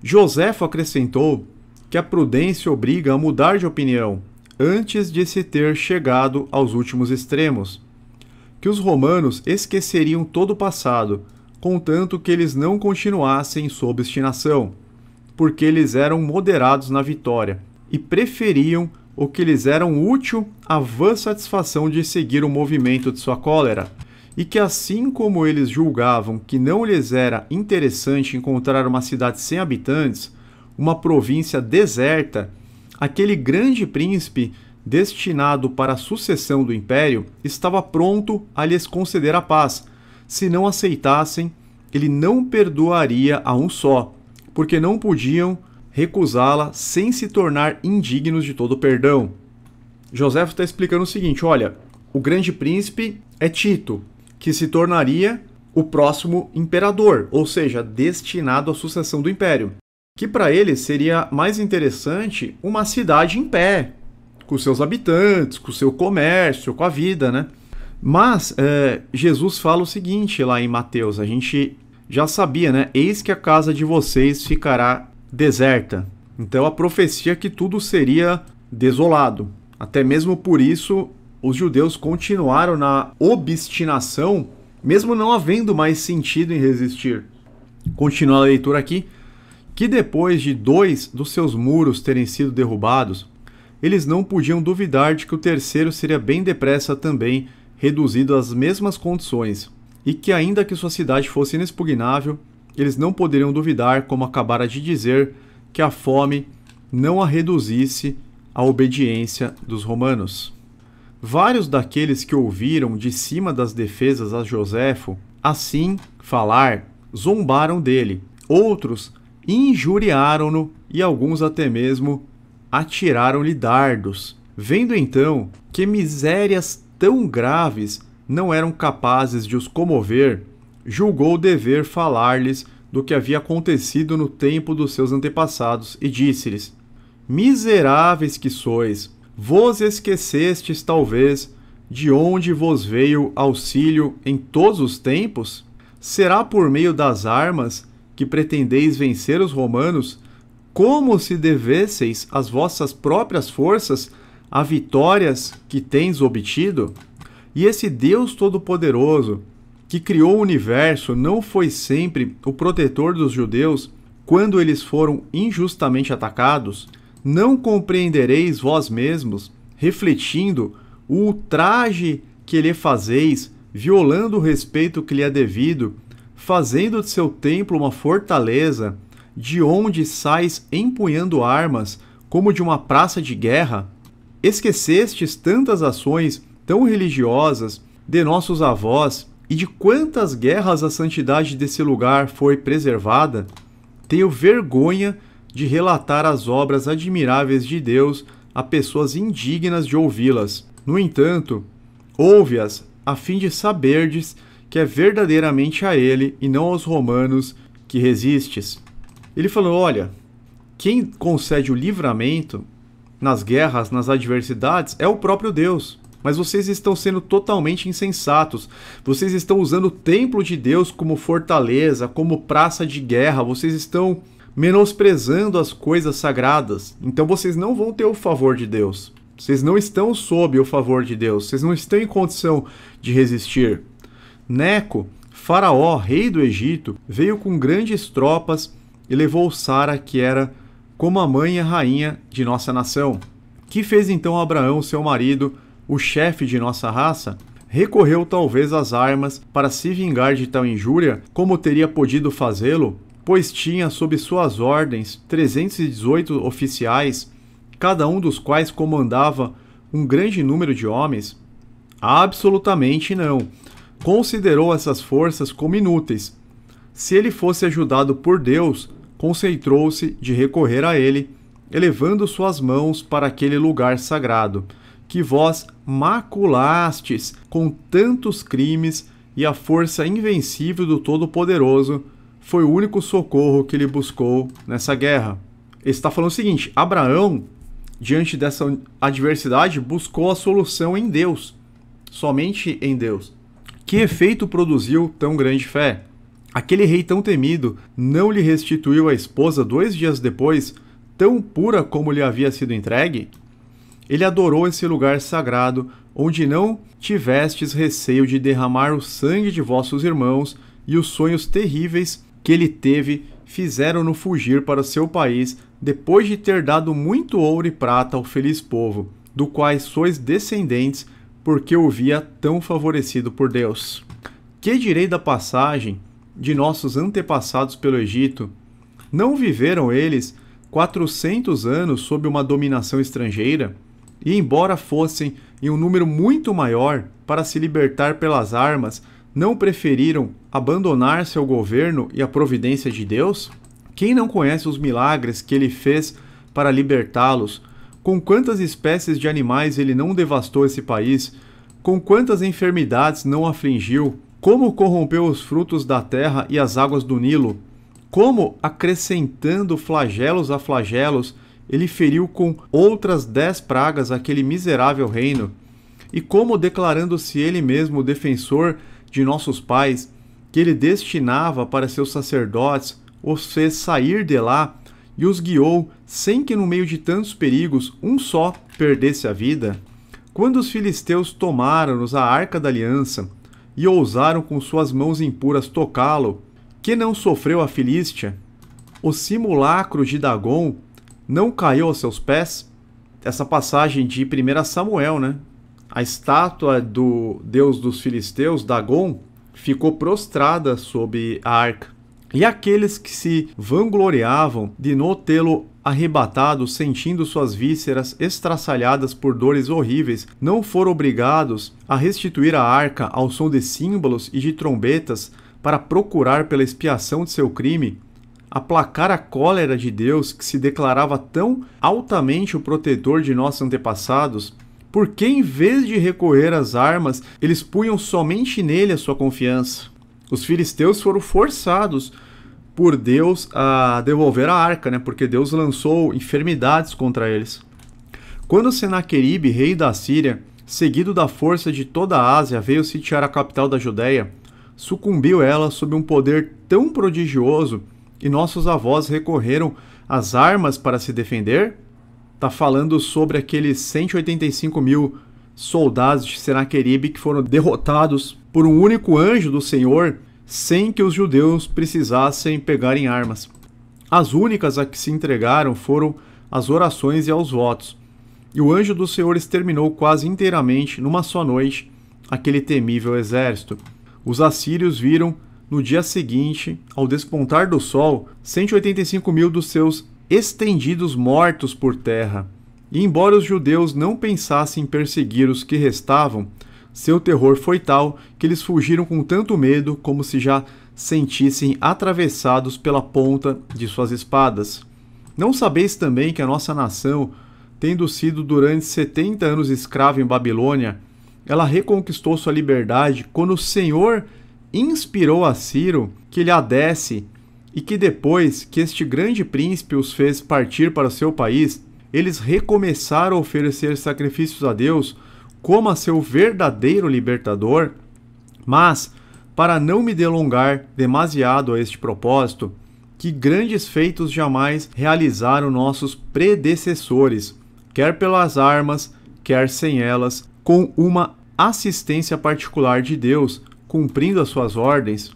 Joséfo acrescentou que a prudência obriga a mudar de opinião antes de se ter chegado aos últimos extremos, que os romanos esqueceriam todo o passado, contanto que eles não continuassem sua obstinação, porque eles eram moderados na vitória e preferiam o que lhes era útil à vã satisfação de seguir o movimento de sua cólera, e que assim como eles julgavam que não lhes era interessante encontrar uma cidade sem habitantes, uma província deserta, aquele grande príncipe destinado para a sucessão do império estava pronto a lhes conceder a paz. Se não aceitassem, ele não perdoaria a um só, porque não podiam recusá-la sem se tornar indignos de todo perdão. Joséfo está explicando o seguinte, olha, o grande príncipe é Tito, que se tornaria o próximo imperador, ou seja, destinado à sucessão do império, que para ele seria mais interessante uma cidade em pé, com seus habitantes, com seu comércio, com a vida, né? Mas Jesus fala o seguinte lá em Mateus, a gente já sabia, né? Eis que a casa de vocês ficará deserta. Então a profecia que tudo seria desolado. Até mesmo por isso, os judeus continuaram na obstinação, mesmo não havendo mais sentido em resistir. Continua a leitura aqui, que depois de 2 dos seus muros terem sido derrubados, eles não podiam duvidar de que o terceiro seria bem depressa também reduzido às mesmas condições, e que ainda que sua cidade fosse inexpugnável, eles não poderiam duvidar, como acabara de dizer, que a fome não a reduzisse à obediência dos romanos. Vários daqueles que ouviram de cima das defesas a Joséfo assim falar, zombaram dele. Outros injuriaram-no e alguns até mesmo atiraram-lhe dardos. Vendo então que misérias tão graves não eram capazes de os comover, julgou dever falar-lhes do que havia acontecido no tempo dos seus antepassados e disse-lhes: miseráveis que sois, vos esquecestes talvez de onde vos veio auxílio em todos os tempos? Será por meio das armas que pretendeis vencer os romanos, como se devesseis às vossas próprias forças a vitórias que tendes obtido? E esse Deus Todo-Poderoso, que criou o universo, não foi sempre o protetor dos judeus quando eles foram injustamente atacados? Não compreendereis vós mesmos, refletindo o ultraje que lhe fazeis, violando o respeito que lhe é devido, fazendo de seu templo uma fortaleza, de onde sais empunhando armas, como de uma praça de guerra? Esquecestes tantas ações tão religiosas de nossos avós, e de quantas guerras a santidade desse lugar foi preservada? Tenho vergonha de relatar as obras admiráveis de Deus a pessoas indignas de ouvi-las. No entanto, ouve-as a fim de saberdes que é verdadeiramente a ele e não aos romanos que resistes. Ele falou: olha, quem concede o livramento nas guerras, nas adversidades, é o próprio Deus. Mas vocês estão sendo totalmente insensatos. Vocês estão usando o templo de Deus como fortaleza, como praça de guerra. Vocês estão menosprezando as coisas sagradas. Então vocês não vão ter o favor de Deus. Vocês não estão sob o favor de Deus. Vocês não estão em condição de resistir. Neco, Faraó, rei do Egito, veio com grandes tropas e levou Sara, que era como a mãe e a rainha de nossa nação. Que fez então Abraão, seu marido, o chefe de nossa raça? Recorreu talvez às armas para se vingar de tal injúria, como teria podido fazê-lo, pois tinha sob suas ordens 318 oficiais, cada um dos quais comandava um grande número de homens? Absolutamente não. Considerou essas forças como inúteis. Se ele fosse ajudado por Deus, concentrou-se de recorrer a ele, elevando suas mãos para aquele lugar sagrado, que vós maculastes com tantos crimes, e a força invencível do Todo-Poderoso foi o único socorro que ele buscou nessa guerra. Ele está falando o seguinte: Abraão, diante dessa adversidade, buscou a solução em Deus, somente em Deus. Que efeito produziu tão grande fé? Aquele rei tão temido não lhe restituiu a esposa 2 dias depois, tão pura como lhe havia sido entregue? Ele adorou esse lugar sagrado, onde não tivestes receio de derramar o sangue de vossos irmãos, e os sonhos terríveis que ele teve fizeram-no fugir para o seu país, depois de ter dado muito ouro e prata ao feliz povo, do quais sois descendentes, porque o via tão favorecido por Deus. Que direi da passagem de nossos antepassados pelo Egito? Não viveram eles 400 anos sob uma dominação estrangeira? E embora fossem em um número muito maior para se libertar pelas armas, não preferiram abandonar-se ao governo e à providência de Deus? Quem não conhece os milagres que ele fez para libertá-los? Com quantas espécies de animais ele não devastou esse país? Com quantas enfermidades não afligiu? Como corrompeu os frutos da terra e as águas do Nilo? Como, acrescentando flagelos a flagelos, ele feriu com outras 10 pragas aquele miserável reino? E como, declarando-se ele mesmo o defensor de nossos pais, que ele destinava para seus sacerdotes, os fez sair de lá, e os guiou sem que no meio de tantos perigos um só perdesse a vida? Quando os filisteus tomaram-nos a arca da aliança e ousaram com suas mãos impuras tocá-lo, que não sofreu a Filístia? O simulacro de Dagon não caiu aos seus pés? Essa passagem de 1 Samuel, né? A estátua do deus dos filisteus, Dagon, ficou prostrada sob a arca. E aqueles que se vangloriavam de não tê-lo arrebatado, sentindo suas vísceras estraçalhadas por dores horríveis, não foram obrigados a restituir a arca ao som de símbolos e de trombetas para procurar pela expiação de seu crime, aplacar a cólera de Deus que se declarava tão altamente o protetor de nossos antepassados, porque em vez de recorrer às armas, eles punham somente nele a sua confiança. Os filisteus foram forçados por Deus a devolver a arca, né? Porque Deus lançou enfermidades contra eles. Quando Senaqueribe, rei da Síria, seguido da força de toda a Ásia, veio sitiar a capital da Judéia, sucumbiu ela sob um poder tão prodigioso e nossos avós recorreram às armas para se defender? Está falando sobre aqueles 185 mil soldados de Senaqueribe que foram derrotados por um único anjo do Senhor, sem que os judeus precisassem pegar em armas. As únicas a que se entregaram foram as orações e aos votos. E o anjo do Senhor exterminou quase inteiramente, numa só noite, aquele temível exército. Os assírios viram, no dia seguinte, ao despontar do sol, 185 mil dos seus estendidos mortos por terra. E embora os judeus não pensassem em perseguir os que restavam, seu terror foi tal que eles fugiram com tanto medo como se já sentissem atravessados pela ponta de suas espadas. Não sabeis também que a nossa nação, tendo sido durante 70 anos escrava em Babilônia, ela reconquistou sua liberdade quando o Senhor inspirou a Ciro que lhe adesse, e que depois que este grande príncipe os fez partir para o seu país, eles recomeçaram a oferecer sacrifícios a Deus como a seu verdadeiro libertador? Mas, para não me delongar demasiado a este propósito, que grandes feitos jamais realizaram nossos predecessores, quer pelas armas, quer sem elas, com uma assistência particular de Deus, cumprindo as suas ordens.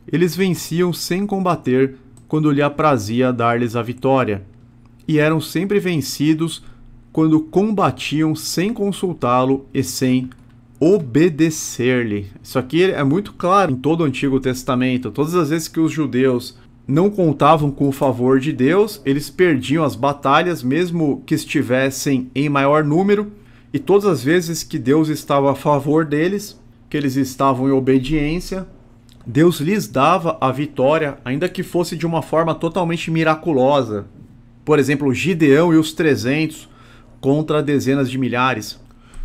Eles venciam sem combater quando lhe aprazia dar-lhes a vitória, e eram sempre vencidos quando combatiam sem consultá-lo e sem obedecer-lhe. Isso aqui é muito claro em todo o Antigo Testamento. Todas as vezes que os judeus não contavam com o favor de Deus, eles perdiam as batalhas, mesmo que estivessem em maior número, e todas as vezes que Deus estava a favor deles, que eles estavam em obediência, Deus lhes dava a vitória, ainda que fosse de uma forma totalmente miraculosa. Por exemplo, Gideão e os 300 contra dezenas de milhares.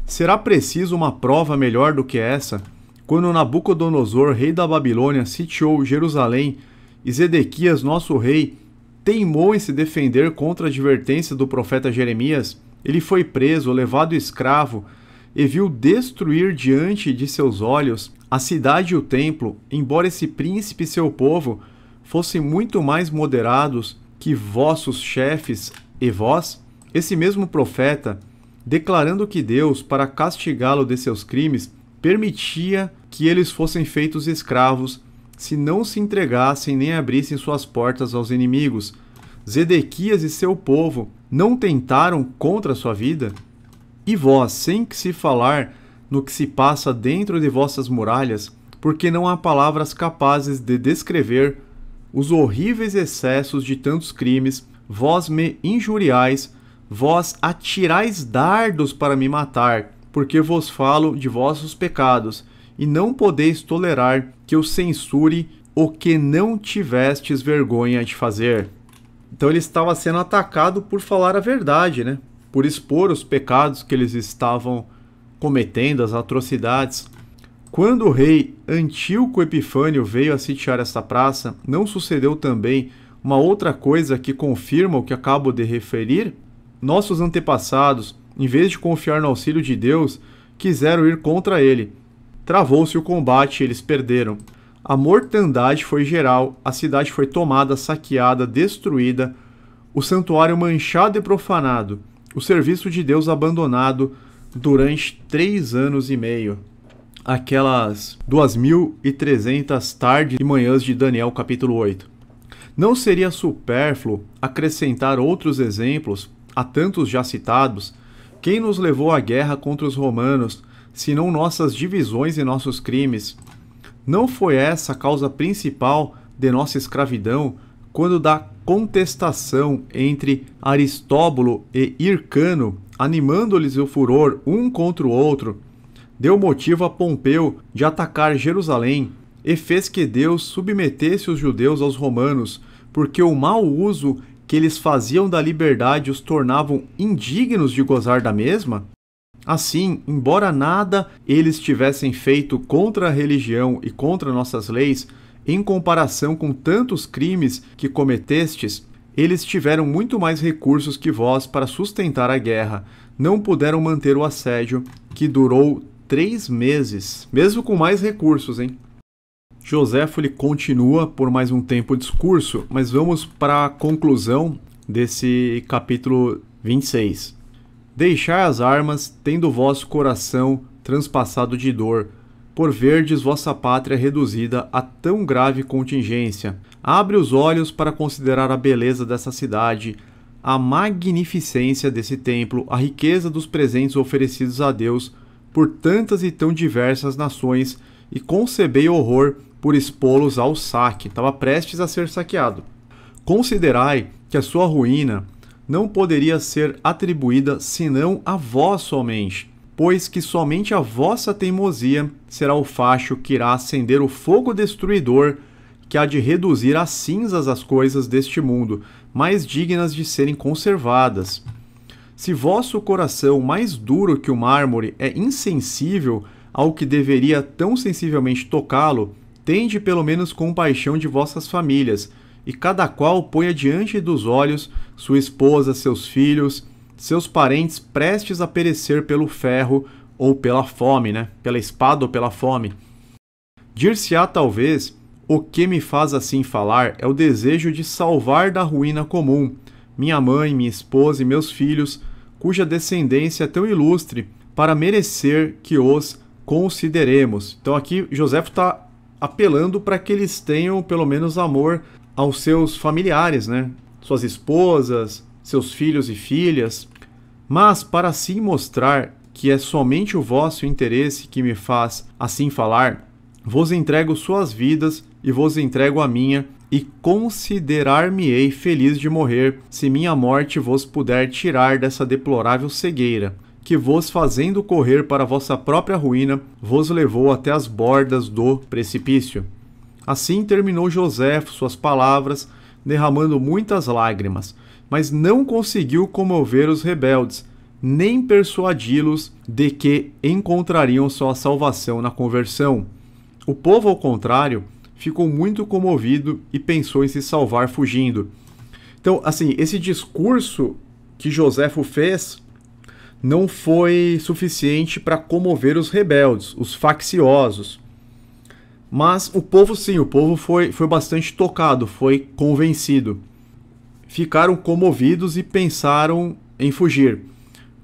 Será preciso uma prova melhor do que essa? Quando Nabucodonosor, rei da Babilônia, sitiou Jerusalém, e Zedequias, nosso rei, teimou em se defender contra a advertência do profeta Jeremias, ele foi preso, levado escravo, e viu destruir diante de seus olhos a cidade e o templo, embora esse príncipe e seu povo fossem muito mais moderados que vossos chefes e vós. Esse mesmo profeta, declarando que Deus, para castigá-lo de seus crimes, permitia que eles fossem feitos escravos, se não se entregassem nem abrissem suas portas aos inimigos. Zedequias e seu povo não tentaram contra a sua vida? E vós, sem que se falar no que se passa dentro de vossas muralhas, porque não há palavras capazes de descrever os horríveis excessos de tantos crimes, vós me injuriais, vós atirais dardos para me matar, porque vos falo de vossos pecados, e não podeis tolerar que eu censure o que não tivestes vergonha de fazer. Então ele estava sendo atacado por falar a verdade, né? Por expor os pecados que eles estavam cometendo, as atrocidades. Quando o rei Antíoco Epifânio veio a sitiar esta praça, não sucedeu também uma outra coisa que confirma o que acabo de referir? Nossos antepassados, em vez de confiar no auxílio de Deus, quiseram ir contra ele. Travou-se o combate e eles perderam. A mortandade foi geral, a cidade foi tomada, saqueada, destruída. o santuário manchado e profanado, o serviço de Deus abandonado durante 3 anos e meio. Aquelas 2.300 tardes e manhãs de Daniel capítulo 8. Não seria supérfluo acrescentar outros exemplos, a tantos já citados, quem nos levou à guerra contra os romanos, senão nossas divisões e nossos crimes? Não foi essa a causa principal de nossa escravidão, quando da contestação entre Aristóbulo e Hircano, animando-lhes o furor um contra o outro, deu motivo a Pompeu de atacar Jerusalém e fez que Deus submetesse os judeus aos romanos, porque o mau uso que eles faziam da liberdade os tornavam indignos de gozar da mesma? Assim, embora nada eles tivessem feito contra a religião e contra nossas leis, em comparação com tantos crimes que cometestes, eles tiveram muito mais recursos que vós para sustentar a guerra. Não puderam manter o assédio, que durou 3 meses, mesmo com mais recursos, hein? Joséfo ele continua por mais um tempo o discurso, mas vamos para a conclusão desse capítulo 26. Deixai as armas, tendo vosso coração transpassado de dor, por verdes vossa pátria reduzida a tão grave contingência. Abre os olhos para considerar a beleza dessa cidade, a magnificência desse templo, a riqueza dos presentes oferecidos a Deus por tantas e tão diversas nações, e concebei horror por expô-los ao saque. Estava prestes a ser saqueado. Considerai que a sua ruína não poderia ser atribuída senão a vós somente, pois que somente a vossa teimosia será o facho que irá acender o fogo destruidor, que há de reduzir a cinzas as coisas deste mundo, mais dignas de serem conservadas. Se vosso coração, mais duro que o mármore, é insensível ao que deveria tão sensivelmente tocá-lo, tende pelo menos compaixão de vossas famílias, e cada qual ponha diante dos olhos sua esposa, seus filhos, seus parentes prestes a perecer pelo ferro ou pela fome, Pela espada ou pela fome. Dir-se-á talvez, o que me faz assim falar é o desejo de salvar da ruína comum minha mãe, minha esposa e meus filhos, cuja descendência é tão ilustre, para merecer que os consideremos. Então aqui Joséfo está apelando para que eles tenham pelo menos amor aos seus familiares, Suas esposas, seus filhos e filhas. Mas para assim mostrar que é somente o vosso interesse que me faz assim falar, vos entrego suas vidas e vos entrego a minha, e considerar-me-ei feliz de morrer, se minha morte vos puder tirar dessa deplorável cegueira, que vos fazendo correr para vossa própria ruína, vos levou até as bordas do precipício. Assim terminou Joséfo suas palavras, derramando muitas lágrimas, mas não conseguiu comover os rebeldes, nem persuadi-los de que encontrariam sua salvação na conversão. O povo, ao contrário, ficou muito comovido e pensou em se salvar fugindo. Então, assim, esse discurso que Joséfo fez não foi suficiente para comover os rebeldes, os facciosos. Mas o povo sim, o povo foi bastante tocado, foi convencido. Ficaram comovidos e pensaram em fugir.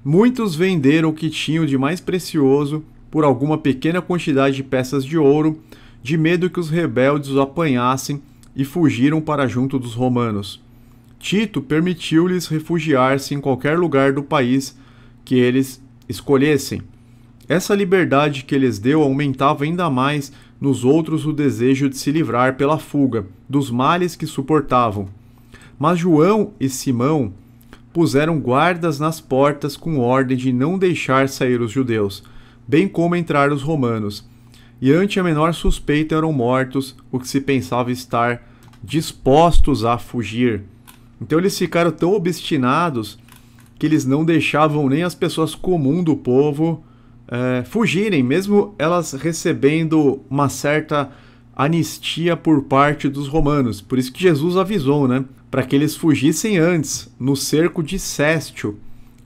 Muitos venderam o que tinham de mais precioso por alguma pequena quantidade de peças de ouro, de medo que os rebeldes os apanhassem, e fugiram para junto dos romanos. Tito permitiu-lhes refugiar-se em qualquer lugar do país que eles escolhessem. Essa liberdade que eles deu aumentava ainda mais nos outros o desejo de se livrar pela fuga dos males que suportavam. Mas João e Simão puseram guardas nas portas com ordem de não deixar sair os judeus, bem como entrar os romanos, e ante a menor suspeita eram mortos o que se pensava estar dispostos a fugir. Então eles ficaram tão obstinados que eles não deixavam nem as pessoas comuns do povo fugirem, mesmo elas recebendo uma certa anistia por parte dos romanos. Por isso que Jesus avisou, para que eles fugissem antes, no cerco de Céstio,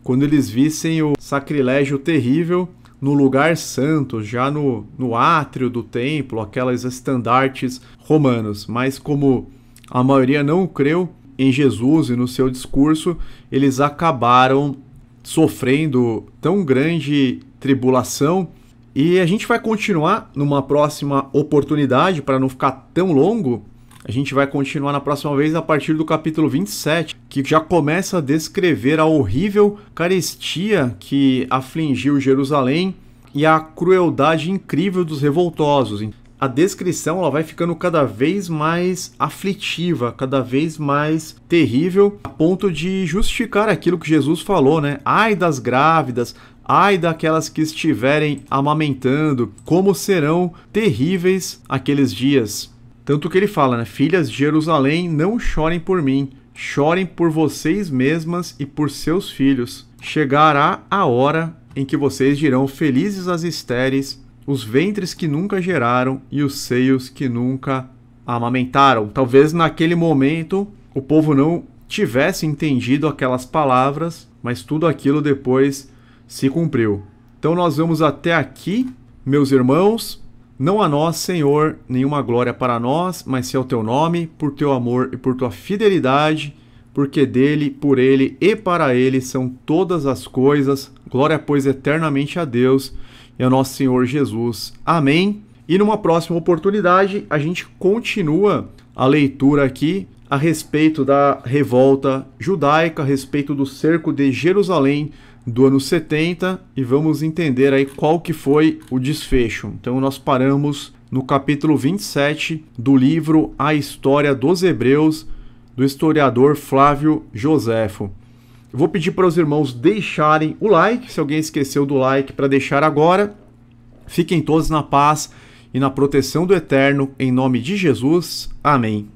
quando eles vissem o sacrilégio terrível no lugar santo, já no átrio do templo, aquelas estandartes romanos. Mas como a maioria não creu, em Jesus e no seu discurso, eles acabaram sofrendo tão grande tribulação. E a gente vai continuar numa próxima oportunidade, para não ficar tão longo. A gente vai continuar na próxima vez a partir do capítulo 27, que já começa a descrever a horrível carestia que afligiu Jerusalém e a crueldade incrível dos revoltosos. A descrição ela vai ficando cada vez mais aflitiva, cada vez mais terrível, a ponto de justificar aquilo que Jesus falou, né? Ai das grávidas, ai daquelas que estiverem amamentando, como serão terríveis aqueles dias. Tanto que ele fala, né? Filhas de Jerusalém, não chorem por mim, chorem por vocês mesmas e por seus filhos. Chegará a hora em que vocês dirão, felizes as estéreis, os ventres que nunca geraram e os seios que nunca amamentaram. Talvez naquele momento o povo não tivesse entendido aquelas palavras, mas tudo aquilo depois se cumpriu. Então nós vamos até aqui, meus irmãos. Não a nós, Senhor, nenhuma glória para nós, mas se é o teu nome, por teu amor e por tua fidelidade, porque dele, por ele e para ele são todas as coisas. Glória, pois, eternamente a Deus e ao nosso Senhor Jesus. Amém. E numa próxima oportunidade, a gente continua a leitura aqui a respeito da revolta judaica, a respeito do cerco de Jerusalém do ano 70, e vamos entender aí qual que foi o desfecho. Então nós paramos no capítulo 27 do livro A História dos Hebreus, do historiador Flávio Joséfo. Eu vou pedir para os irmãos deixarem o like, se alguém esqueceu do like, para deixar agora. Fiquem todos na paz e na proteção do Eterno, em nome de Jesus. Amém.